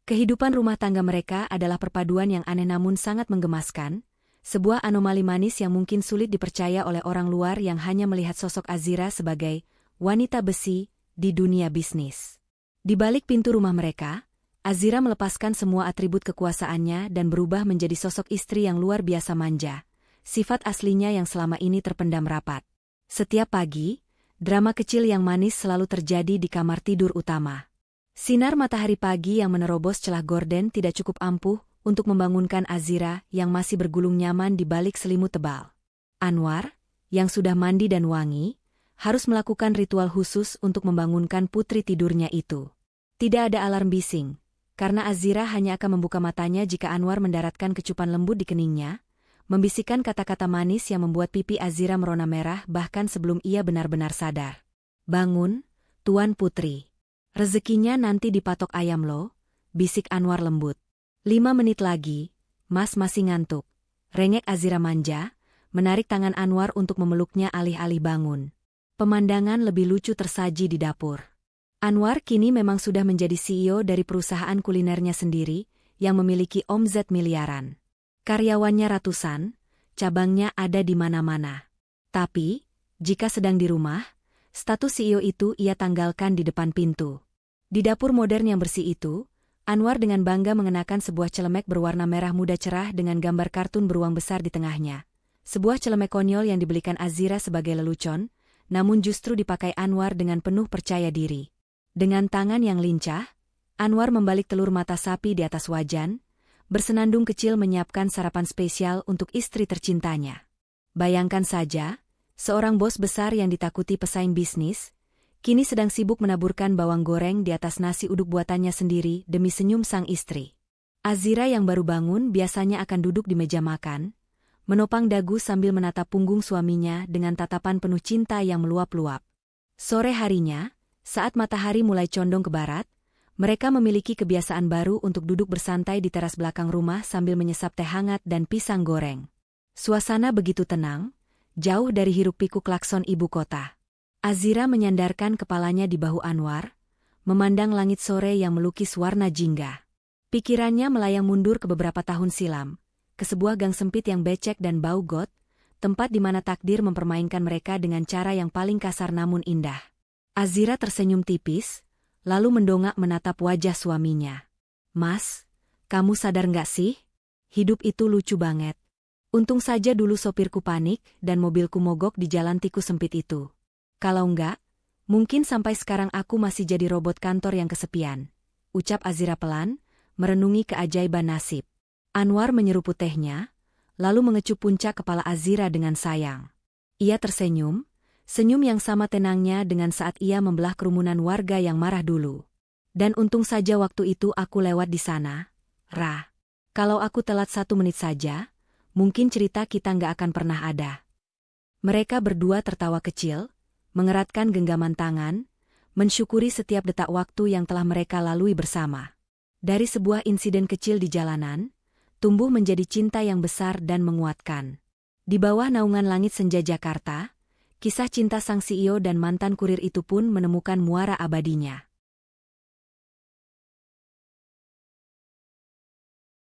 Kehidupan rumah tangga mereka adalah perpaduan yang aneh namun sangat menggemaskan, sebuah anomali manis yang mungkin sulit dipercaya oleh orang luar yang hanya melihat sosok Azira sebagai wanita besi di dunia bisnis. Di balik pintu rumah mereka, Azira melepaskan semua atribut kekuasaannya dan berubah menjadi sosok istri yang luar biasa manja, sifat aslinya yang selama ini terpendam rapat. Setiap pagi, drama kecil yang manis selalu terjadi di kamar tidur utama. Sinar matahari pagi yang menerobos celah gorden tidak cukup ampuh untuk membangunkan Azira yang masih bergulung nyaman di balik selimut tebal. Anwar, yang sudah mandi dan wangi, harus melakukan ritual khusus untuk membangunkan putri tidurnya itu. Tidak ada alarm bising, karena Azira hanya akan membuka matanya jika Anwar mendaratkan kecupan lembut di keningnya, membisikkan kata-kata manis yang membuat pipi Azira merona merah bahkan sebelum ia benar-benar sadar. "Bangun, Tuan Putri. Rezekinya nanti dipatok ayam lo," bisik Anwar lembut. 5 menit lagi, Mas masih ngantuk. Rengek Azira manja, menarik tangan Anwar untuk memeluknya alih-alih bangun. Pemandangan lebih lucu tersaji di dapur. Anwar kini memang sudah menjadi CEO dari perusahaan kulinernya sendiri, yang memiliki omzet miliaran. Karyawannya ratusan, cabangnya ada di mana-mana. Tapi, jika sedang di rumah, status CEO itu ia tanggalkan di depan pintu. Di dapur modern yang bersih itu, Anwar dengan bangga mengenakan sebuah celemek berwarna merah muda cerah dengan gambar kartun beruang besar di tengahnya. Sebuah celemek konyol yang dibelikan Azira sebagai lelucon, namun justru dipakai Anwar dengan penuh percaya diri. Dengan tangan yang lincah, Anwar membalik telur mata sapi di atas wajan, bersenandung kecil menyiapkan sarapan spesial untuk istri tercintanya. Bayangkan saja, seorang bos besar yang ditakuti pesaing bisnis, kini sedang sibuk menaburkan bawang goreng di atas nasi uduk buatannya sendiri demi senyum sang istri. Azira yang baru bangun biasanya akan duduk di meja makan, menopang dagu sambil menatap punggung suaminya dengan tatapan penuh cinta yang meluap-luap. Sore harinya, saat matahari mulai condong ke barat, mereka memiliki kebiasaan baru untuk duduk bersantai di teras belakang rumah sambil menyesap teh hangat dan pisang goreng. Suasana begitu tenang, jauh dari hiruk-pikuk klakson ibu kota. Azira menyandarkan kepalanya di bahu Anwar, memandang langit sore yang melukis warna jingga. Pikirannya melayang mundur ke beberapa tahun silam, ke sebuah gang sempit yang becek dan bau got, tempat di mana takdir mempermainkan mereka dengan cara yang paling kasar namun indah. Azira tersenyum tipis, lalu mendongak menatap wajah suaminya. "Mas, kamu sadar nggak sih? Hidup itu lucu banget. Untung saja dulu sopirku panik dan mobilku mogok di jalan tikus sempit itu. Kalau enggak, mungkin sampai sekarang aku masih jadi robot kantor yang kesepian," ucap Azira pelan, merenungi keajaiban nasib. Anwar menyeruput tehnya, lalu mengecup puncak kepala Azira dengan sayang. Ia tersenyum, senyum yang sama tenangnya dengan saat ia membelah kerumunan warga yang marah dulu. "Dan untung saja waktu itu aku lewat di sana, Ra. Kalau aku telat 1 menit saja, mungkin cerita kita nggak akan pernah ada." Mereka berdua tertawa kecil, mengeratkan genggaman tangan, mensyukuri setiap detak waktu yang telah mereka lalui bersama. Dari sebuah insiden kecil di jalanan, tumbuh menjadi cinta yang besar dan menguatkan. Di bawah naungan langit senja Jakarta, kisah cinta sang CEO dan mantan kurir itu pun menemukan muara abadinya.